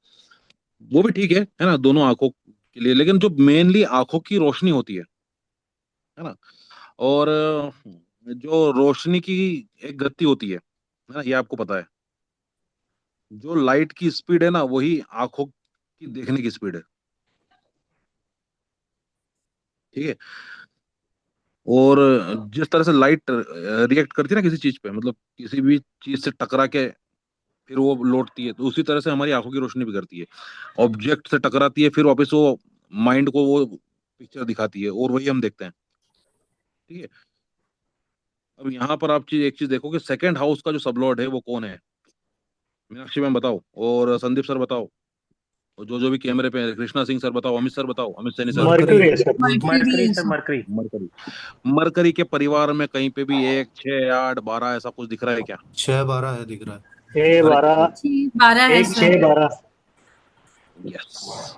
वो भी ठीक है ना, दोनों आंखों के लिए, लेकिन जो मेनली आंखों की रोशनी होती है ना, और जो रोशनी की एक गति होती है ना, ये आपको पता है, जो लाइट की स्पीड है ना वही आंखों की देखने की स्पीड है, ठीक है। और जिस तरह से लाइट रिएक्ट करती है ना किसी चीज पे, मतलब किसी भी चीज से टकरा के फिर वो लौटती है, तो उसी तरह से हमारी आंखों की रोशनी भी करती है, ऑब्जेक्ट से टकराती है फिर वापस वो माइंड को वो पिक्चर दिखाती है और वही हम देखते हैं, ठीक है। अब यहाँ पर आप एक चीज देखो कि सेकंड हाउस का जो सबलॉर्ड है वो कौन है। मीनाक्षी मैम बताओ, और संदीप सर बताओ, और जो भी कैमरे पे है, कृष्णा सिंह सर बताओ, अमित सर बताओ, अमित सैनी सर। मरकरी है sir. Mercury sir, mercury. Mercury. Mercury के परिवार में कहीं पे भी 1, 6, 8, 12 ऐसा कुछ दिख रहा है क्या? 6-12 है, दिख रहा है। 6-12, 12 है 1-6-12, यस।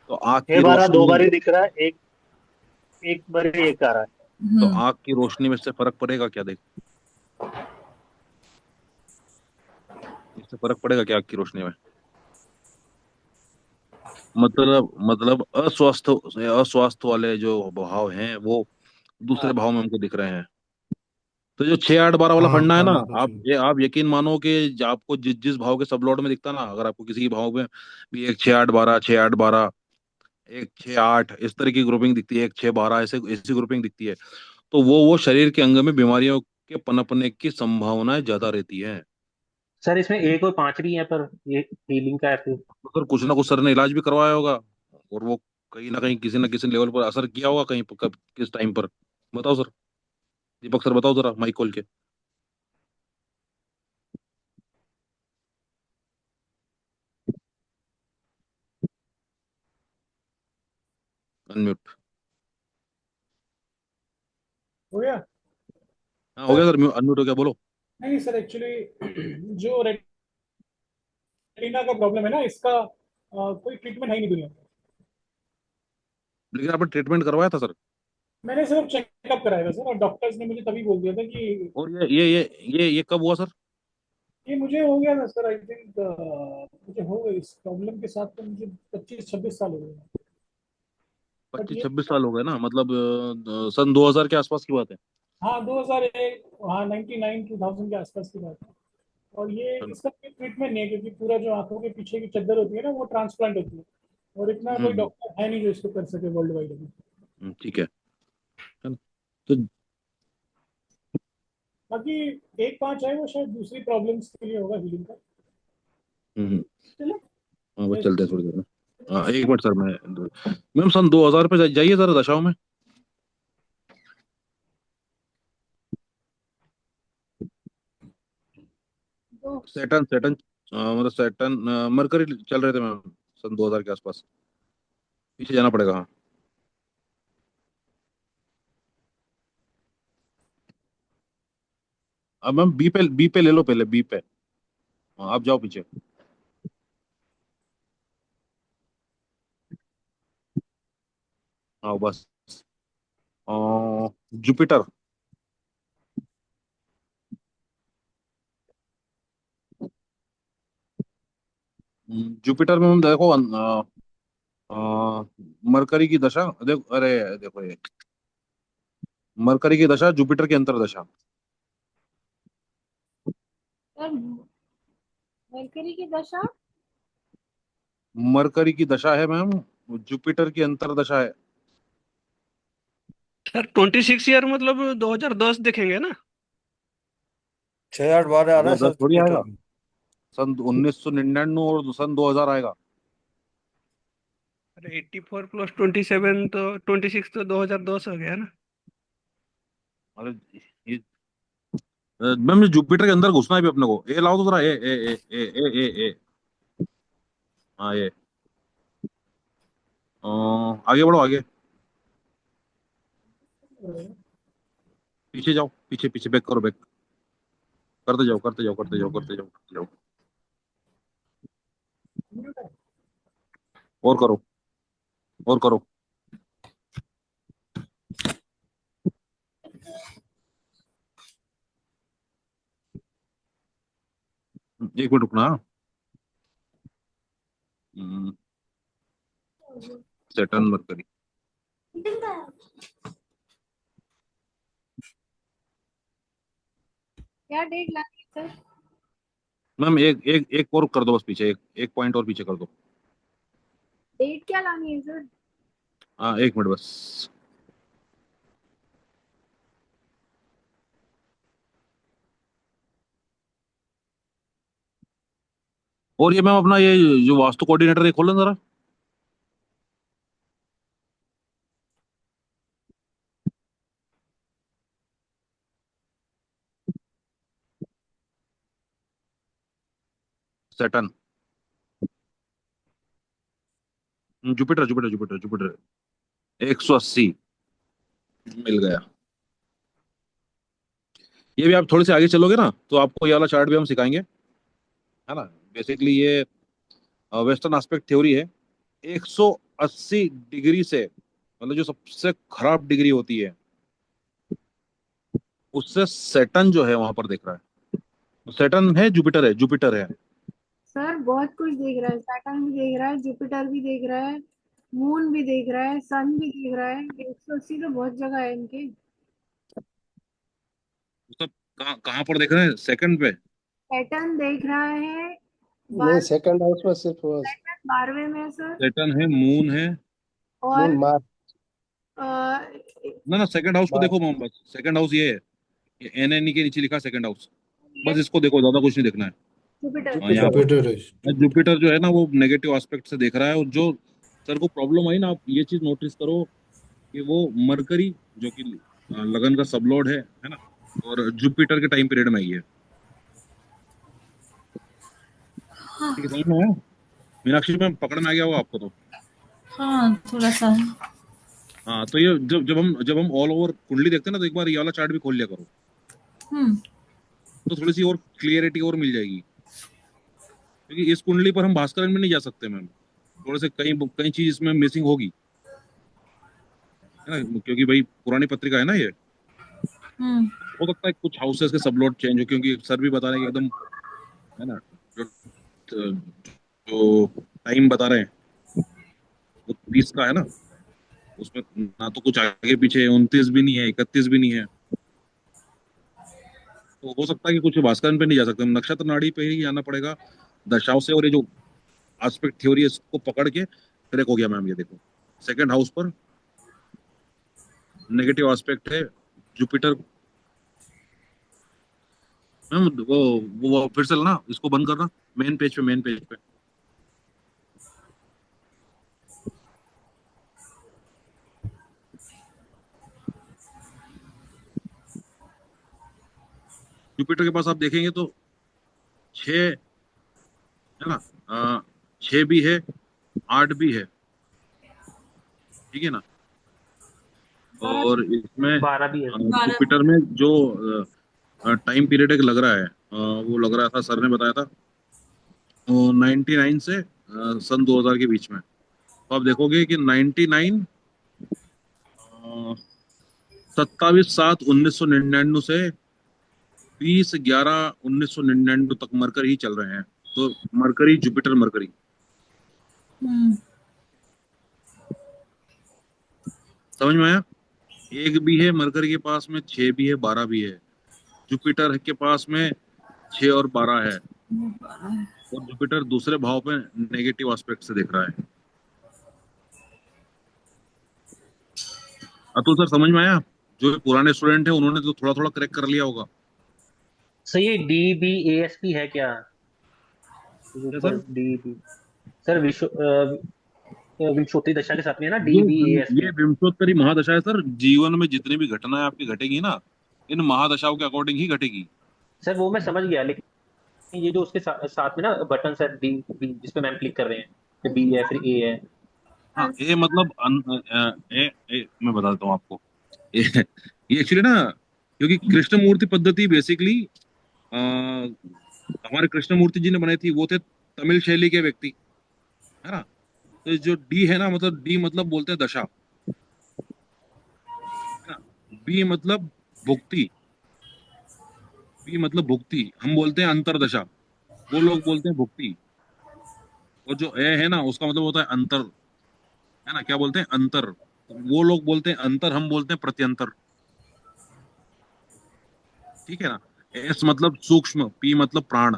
तो आंख की 6-12 दो बार रोशनी, ही दिख रहा है, एक बार ही एक आ रहा है। तो आंख की रोशनी में से फर्क पड़ेगा क्या? देख, इससे फर्क पड़ेगा क्या आंख की रोशनी में? मतलब अस्वस्थ वाले जो भाव हैं वो दूसरे भाव में हमको दिख रहे हैं। तो जो 6, 8, 12 वाला हाँ, फंडा है ना, पहला कुछ आप आप यकीन मानो कि आपको जिस जिस भाव के सब लॉट में दिखता ना, अगर आपको किसी भाव में भी 1, 6, 8, 12, 6, 8, 12, 1, 6, 8 इस तरह की ग्रुपिंग दिखती है, 1, 6, 12 ऐसे ऐसी ग्रुपिंग दिखती है, तो वो शरीर के अंग में बीमारियों के पनपने की संभावनाएं ज्यादा रहती है। सर इसमें 1 और 5 भी है, पर ये फीलिंग का है फिर। तो सर कुछ ना कुछ सर ने इलाज भी करवाया होगा, और वो कहीं ना कहीं किसी ना किसी लेवल पर असर किया होगा, कहीं कब किस टाइम पर। बताओ सर, दीपक सर बताओ जरा माइक खोल के। अनम्यूट। हो गया? हाँ हो गया सर, अनम्यूट हो गया, बोलो। नहीं सर, एक्चुअली जो रेटिना का प्रॉब्लम है ना, इसका कोई ट्रीटमेंट है नहीं दुनिया में। लेकिन आपने ट्रीटमेंट करवाया था सर? मैंने सिर्फ चेकअप कराया था सर, और डॉक्टर्स ने मुझे तभी बोल दिया था कि और ये कब हुआ सर? ये मुझे हो गया था सर, आई थिंक मुझे हो गई इस प्रॉब्लम के साथ, तो मुझे 25-26 साल हो गए। बट पच्चीस ये, छब्बीस साल हो गए ना, मतलब सन 2000 के आसपास की बात है। हाँ 2001, हाँ 99-2000 के आसपास की बात है। और ये चलो। इसका कोई ट्रीटमेंट नहीं है, क्योंकि पूरा जो आंखों के पीछे की चद्दर होती है ना, वो ट्रांसप्लांट होती है, और इतना कोई हम्म डॉक्टर है नहीं जो इसको कर सके वर्ल्ड वाइड अभी। ठीक है ना? तो बाकी 1-5 है, वो शायद दूसरी प्रॉब्लम्स के लिए होगा हीलिंग का। हम्म चलो, हाँ बस let's चलते हैं see। थोड़ी देर में। हाँ एक मिनट सर, मैं मैम सन 2000 पे जाइए जरा दशाओं में। सैटर्न सैटर्न मतलब सैटर्न मरकरी चल रहे थे मैम सन 2000 के आसपास, पीछे जाना पड़ेगा। हाँ अब मैम बी पे ले लो, पहले बी पे। हाँ, आप जाओ पीछे। हाँ बस। जुपिटर। जुपिटर में हम देखो मरकरी की दशा देखो, अरे देखो ये मरकरी की दशा, जुपिटर की अंतर्दशा। सर मरकरी की दशा। मरकरी की दशा है मैम, जुपिटर की अंतर्दशा है। सर 26 ईयर मतलब 2010 देखेंगे ना? 6-8 12 आ रहा है 2010 सर, थोड़ी जुपिटर आएगा। में। सन 1999 और सन 2000 आएगा। अरे 84 प्लस 27 तो 26 तो 2002 हो गया ना। अरे ये मैम जुपिटर के अंदर घुसना है भी अपने को। ए लाओ तो जरा, ए हाँ ये आगे बढ़ो आगे, पीछे जाओ, पीछे पीछे बैक करो, बैक करते जाओ करते जाओ करते जाओ करते जाओ करते जाओ, और करो और करो। एक मिनट रुकना। सैटर्न मरकरी, क्या डेट लानी है सर? मैम एक एक एक और कर दो बस, पीछे एक एक पॉइंट और पीछे कर दो। डेट क्या लानी है सर? हाँ एक मिनट बस। और ये मैम अपना ये जो वास्तु कोऑर्डिनेटर है खोल लें जरा। Saturn, Jupiter Jupiter Jupiter Jupiter 180 मिल गया। ये भी आप थोड़े से आगे चलोगे ना तो आपको ये वाला चार्ट भी हम सिखाएंगे, है ना। बेसिकली ये वेस्टर्न एस्पेक्ट थ्योरी है। 180 डिग्री से, मतलब जो सबसे खराब डिग्री होती है उससे सैटर्न जो है वहां पर देख रहा है। सैटर्न है जुपिटर है। सर बहुत कुछ देख रहा है, सैटर्न भी देख रहा है, जुपिटर भी देख रहा है, मून भी देख रहा है, सन भी देख रहा है। 180 तो बहुत जगह है इनके। सब कहाँ कहाँ पर देख रहे हैं? सेकंड पे सैटर्न देख रहा है, नहीं, सेकंड हाउस में सिर्फ वो 12वें में है सर। सैटर्न है, मून है। और मून मार्स ना सेकंड हाउस को देखो मैम, बस सेकंड हाउस ये है, ये NNE के नीचे लिखा सेकंड हाउस, बस इसको देखो, ज्यादा कुछ नहीं देखना है। जुपिटर। हाँ, यहाँ पर जुपिटर है। जुपिटर जो है ना वो नेगेटिव एस्पेक्ट से देख रहा है। और जो सर को प्रॉब्लम आई ना, आप ये चीज नोटिस करो कि वो मरकरी जो कि लगन का सबलॉर्ड है ना, और जुपिटर के टाइम पीरियड में आई है। ठीक है, समझ में आया? मीनाक्षी मैम पकड़ में आ गया होगा आपको तो। हाँ थोड़ा सा। हाँ तो ये जब हम ऑल ओवर कुंडली देखते हैं ना, तो एक बार ये वाला चार्ट भी खोल लिया करो, हम्म। तो थोड़ी सी और क्लियरिटी और मिल जाएगी। क्योंकि इस कुंडली पर हम भास्करन में नहीं जा सकते मैम, थोड़े से कई कई चीज इसमें मिसिंग होगी, है ना, क्योंकि भाई पुरानी पत्रिका है ना ये। हो सकता है कुछ हाउसेस के सबलॉट चेंज हो, क्योंकि सर भी बता रहे हैं कि एकदम, है ना, जो जो टाइम बता रहे हैं वो 20 का है ना, उसमें ना तो कुछ आगे पीछे 29 भी नहीं है, 31 भी नहीं है। तो हो सकता है कि कुछ भास्करन पे नहीं जा सकते, नक्षत्र नाड़ी पे ही आना पड़ेगा दशाओं से। और ये जो एस्पेक्ट थ्योरी है इसको पकड़ के क्रैक हो गया मैम। ये देखो सेकंड हाउस पर नेगेटिव एस्पेक्ट है जुपिटर। मैम वो फिर से ना इसको बंद करना, मेन पेज पे। जुपिटर के पास आप देखेंगे तो 6 है ना, 6 भी है, 8 भी है, ठीक है ना। और इसमें 12 भी है। जुपिटर में जो टाइम पीरियड एक लग रहा है, वो लग रहा था, सर ने बताया था 99 से सन 2000 के बीच में। तो आप देखोगे कि 99 27/7/1999 से 20/11/1999 तक मरकरी ही चल रहे हैं। तो मरकरी जुपिटर मरकरी, समझ में आया? 1 भी है मरकरी के पास में, 6 भी है, 12 भी है। जुपिटर के पास में 6 और 12 है, और जुपिटर दूसरे भाव पे नेगेटिव एस्पेक्ट से देख रहा है। अतुल सर समझ में आया? जो पुराने स्टूडेंट है उन्होंने तो थोड़ा थोड़ा करेक्ट कर लिया होगा। सर ये DBASP है क्या? सर डी बी सर विंशोत्तरी दशा के साथ में है ना, डी ये बी ए एस ये विंशोत्तरी महादशा है सर। जीवन में जितनी भी घटनाएं आपकी घटेगी ना, इन महादशाओं के अकॉर्डिंग ही घटेगी। सर वो मैं समझ गया, लेकिन ये जो उसके साथ में ना बटन है डी बी जिसपे मैम क्लिक कर रहे हैं, बी है फिर ए है। हाँ, ए मतलब मैं बता देता हूँ आपको। ये एक्चुअली ना, क्योंकि कृष्णमूर्ति पद्धति बेसिकली हमारे कृष्णमूर्ति जी ने बनाई थी, वो थे तमिल शैली के व्यक्ति, है ना। तो जो डी है ना, मतलब डी मतलब बोलते हैं दशा, है ना। बी मतलब भुक्ति, बी मतलब भुक्ति, हम बोलते हैं अंतरदशा, वो लोग बोलते हैं भुक्ति। और जो ए है ना, उसका मतलब होता है अंतर, है ना। क्या बोलते हैं? अंतर। वो लोग बोलते हैं अंतर, हम बोलते हैं प्रत्यंतर, ठीक है ना। एस मतलब सूक्ष्म, पी मतलब प्राण।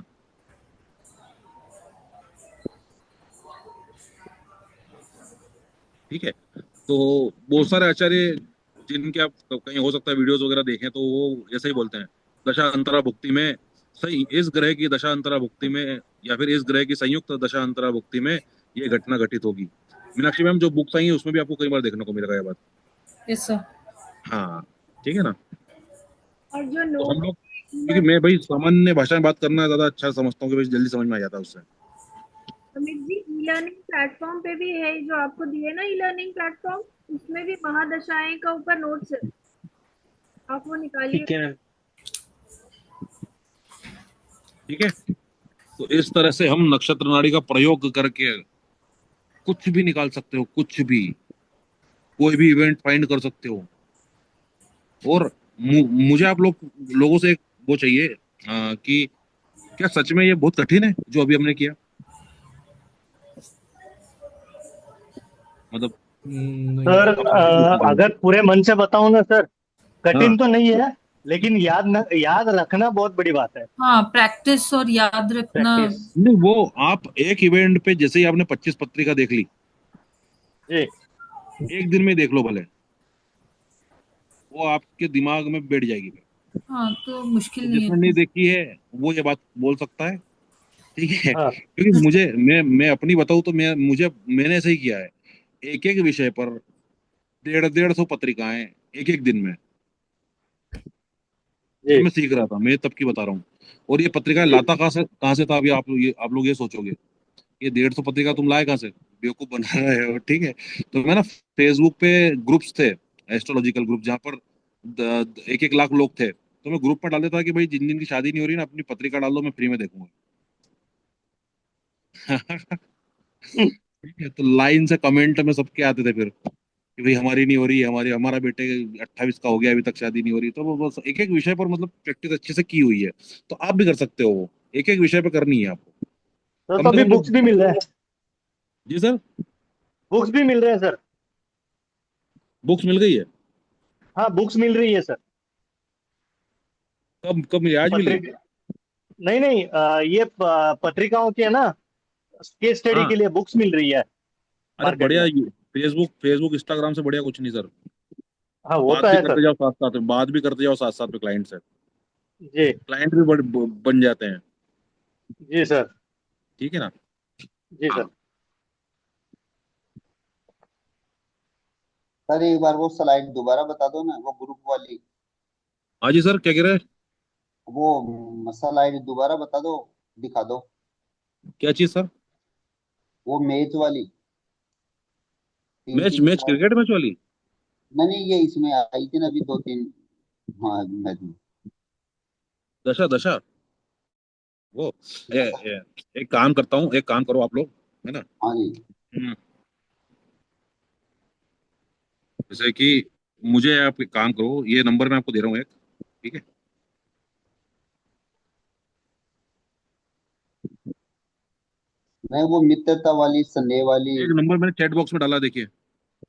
ठीक है। तो बहुत सारे आचार्य जिनके आप कहीं हो सकता है वीडियोस वगैरह देखें, तो वो ऐसे ही बोलते हैं दशा अंतरा भुक्ति में, सही इस ग्रह की दशा अंतरा भुक्ति में, या फिर इस ग्रह की संयुक्त दशा अंतरा भुक्ति में ये घटना घटित होगी। मीनाक्षी मैम जो बुक्स आई है उसमें भी आपको कई बार देखने को मिलेगा ये बात। Yes sir. हाँ, ठीक है ना। और जो तो हम नोट लोग, क्योंकि मैं भाई सामान्य भाषा में बात करना ज्यादा अच्छा समझता हूँ कि भाई जल्दी समझ में आ जाता है उससे। Amit ji, e learning platform पे भी है जो आपको दिए ना, ई लर्निंग प्लेटफॉर्म, उसमें भी महादशाएं का ऊपर नोट्स है, आप वो निकालिए। ठीक है मैम। ठीक है। तो इस तरह से हम नक्षत्र नाड़ी का प्रयोग करके कुछ भी निकाल सकते हो, कुछ भी, कोई भी इवेंट फाइंड कर सकते हो। और मुझे आप लोगों से एक वो चाहिए, कि क्या सच में ये बहुत कठिन है जो अभी हमने किया? मतलब सर आप समझे नहीं समझे? अगर पूरे मन से बताऊं ना सर, हाँ, कठिन तो नहीं है, लेकिन याद रखना बहुत बड़ी बात है। हाँ, प्रैक्टिस और याद रखना। प्रैक्टिस। नहीं वो आप एक इवेंट पे जैसे ही आपने 25 पत्रिका देख ली, जी। एक दिन में देख लो भले, वो आपके दिमाग में बैठ जाएगी। हाँ, तो मुश्किल तो नहीं जिसने है। नहीं देखी है वो ये बात बोल सकता है, ठीक है। हाँ क्योंकि मैं अपनी बताऊं तो मैंने ऐसे ही किया है। एक एक विषय पर 150 पत्रिकाएं एक एक दिन में, जब जी। मैं सीख रहा था, मैं तब की बता रहा हूँ। और ये पत्रिकाएं लाता कहाँ से था, अभी आप लोग ये सोचोगे, ये 150 पत्रिका तुम लाए कहाँ से, बेवकूफ बना रहे हो, ठीक है। तो मैं ना, फेसबुक पे ग्रुप्स थे, एस्ट्रोलॉजिकल ग्रुप, जहाँ पर 1-1 लाख लोग थे, तो मैं ग्रुप पर डाल देता था कि भाई जिन जिन की शादी नहीं हो रही ना, अपनी पत्रिका डाल दो, मैं फ्री में देखूंगा। ठीक है। तो लाइन से कमेंट में सबके आते थे फिर कि भाई हमारी नहीं हो रही, हमारा बेटे 28 का हो गया, अभी तक शादी नहीं हो रही। तो वो बस एक एक विषय पर मतलब प्रैक्टिस अच्छे से की हुई है। तो आप भी कर सकते हो, वो एक एक विषय पर करनी है आपको। तो कम से अभी कम बुक्स भी मिल रहे हैं। जी सर, बुक्स भी मिल रहे हैं सर। बुक्स मिल गई है? हाँ बुक्स मिल रही है सर। कब कब मिली? आज मिली? पत्रिका नहीं नहीं, ये पत्रिकाओं की है ना, केस स्टडी हाँ, के लिए बुक्स मिल रही है अरे मार्केट बढ़िया। में। फेसबुक इंस्टाग्राम से बढ़िया कुछ नहीं सर। हाँ वो तो बात भी है सर। करते जाओ साथ साथ में, बात भी करते जाओ साथ साथ में क्लाइंट से, जी। क्लाइंट भी बन जाते हैं। जी सर। ठीक है ना। जी हाँ, सर। सर एक बार वो स्लाइड दोबारा बता दो ना, वो ग्रुप वाली। हाँ जी सर, क्या कह रहे हैं? वो स्लाइड दोबारा बता दो, दिखा दो। क्या चीज सर? वो मैच वाली, तीन मैच तीन मैच स्लाइड। क्रिकेट मैच वाली? नहीं नहीं, ये इसमें आई थी ना अभी 2-3। हाँ मैच में। दशा दशा, वो एक काम करता हूँ, एक काम करो आप लोग, है ना। हाँ जी। हम्म, जैसे कि मुझे आप एक काम करो, ये नंबर मैं आपको दे रहा हूँ एक, ठीक है। नहीं, वो मित्रता वाली, स्नेह वाली। एक नंबर मैंने चैट बॉक्स में डाला, देखिए।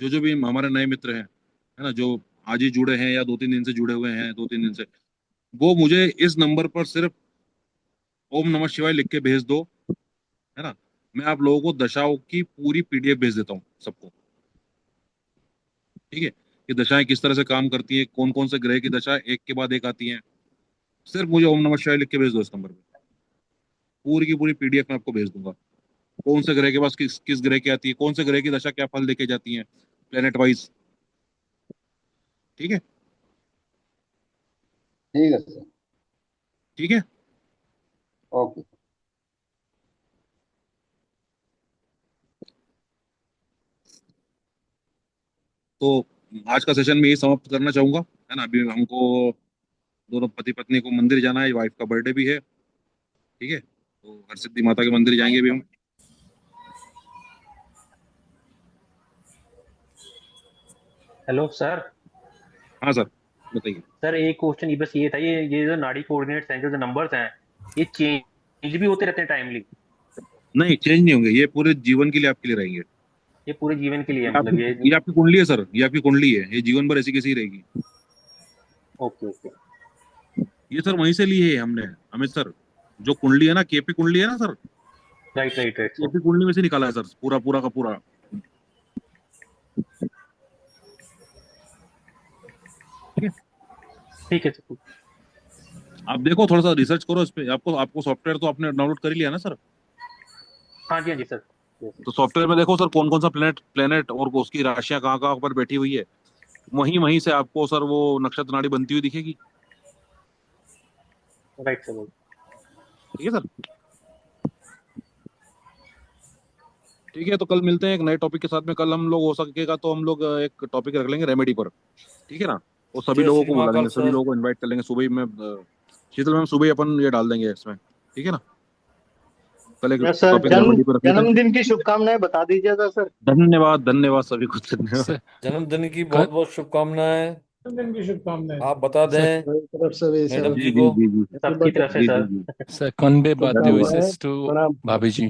जो भी हमारे नए मित्र हैं, है ना, जो आज ही जुड़े हैं या 2-3 दिन से जुड़े हुए हैं, 2-3 दिन से, वो मुझे इस नंबर पर सिर्फ ओम नमः शिवाय लिख के भेज दो, है ना। मैं आप लोगों को दशाओं की पूरी पीडीएफ भेज देता हूँ सबको, ठीक है। ये दशाएं किस तरह से काम करती हैं, कौन कौन से ग्रह की दशा एक के बाद एक आती हैं, सिर्फ मुझे ओम नमः शिवाय लिख के भेज दो इस नंबर पे। पूरी की पूरी पीडीएफ मैं आपको भेज दूंगा। कौन से ग्रह के पास किस किस ग्रह की आती है, कौन से ग्रह की दशा क्या फल देके जाती है प्लेनेट वाइज। ठीक है, ठीक है सर। ठीक है। ओके। तो आज का सेशन में यही समाप्त करना चाहूंगा, है ना। अभी हमको दोनों पति पत्नी को मंदिर जाना है, वाइफ का बर्थडे भी है। ठीक है, तो हरसिद्धि माता के मंदिर जाएंगे अभी हम। Hello sir. हाँ सर, बताइए। सर एक क्वेश्चन बस ये था, ये जो नाड़ी कोऑर्डिनेट्स हैं, जो नंबर्स हैं, ये चेंज भी होते रहते हैं टाइमली? नहीं, चेंज नहीं होंगे, ये पूरे जीवन के लिए आपके लिए रहेंगे। ये पूरे जीवन के लिए ये है, मतलब ये आपकी कुंडली है सर, ये आपकी कुंडली है, ये जीवन भर ऐसी कैसी रहेगी। Okay okay. ये सर वहीं से ली है हमने, अमित सर। जो कुंडली है ना, केपी कुंडली है ना sir, right right right sir. KP कुंडली में से निकाला है सर, पूरा पूरा का पूरा। ठीक है सर। आप देखो, थोड़ा सा रिसर्च करो इस पे। आपको सॉफ्टवेयर तो आपने डाउनलोड कर ही लिया ना सर। हाँ जी सर। तो सॉफ्टवेयर में देखो सर, कौन कौन सा प्लेनेट और उसकी राशियां कहाँ कहाँ पर बैठी हुई है। वहीं वहीं से आपको सर वो नक्षत्र नाड़ी बनती हुई दिखेगी। Right sir. ठीक है सर। ठीक है, तो कल मिलते हैं एक नए टॉपिक के साथ में। कल हम लोग हो सकेगा तो हम लोग एक टॉपिक रख लेंगे रेमेडी पर। ठीक है ना, वो सभी जय लोगों श्री को बुला महाकाल लेंगे, सभी सर। लोगों को इनवाइट कर लेंगे। सुबह ही मैं शीतल मैम, सुबह ही अपन ये डाल देंगे इसमें। ठीक है ना, कल एक सर टॉपिक रेमेडी पर रख लेते हैं। जन्मदिन की शुभकामनाएं बता दीजिएगा सर। धन्यवाद, धन्यवाद सभी को, धन्यवाद। जन्मदिन की बहुत बहुत शुभकामनाएं। जन्मदिन की शुभकामनाएं। आप बता दें मेरी तरफ से भी सर। मैडम जी जी जी को। जी जी सबकी तरफ से जी सर। जी जी। सर कन्वे बात धन्यवाद। विशेष टू प्रणाम। भाभी जी।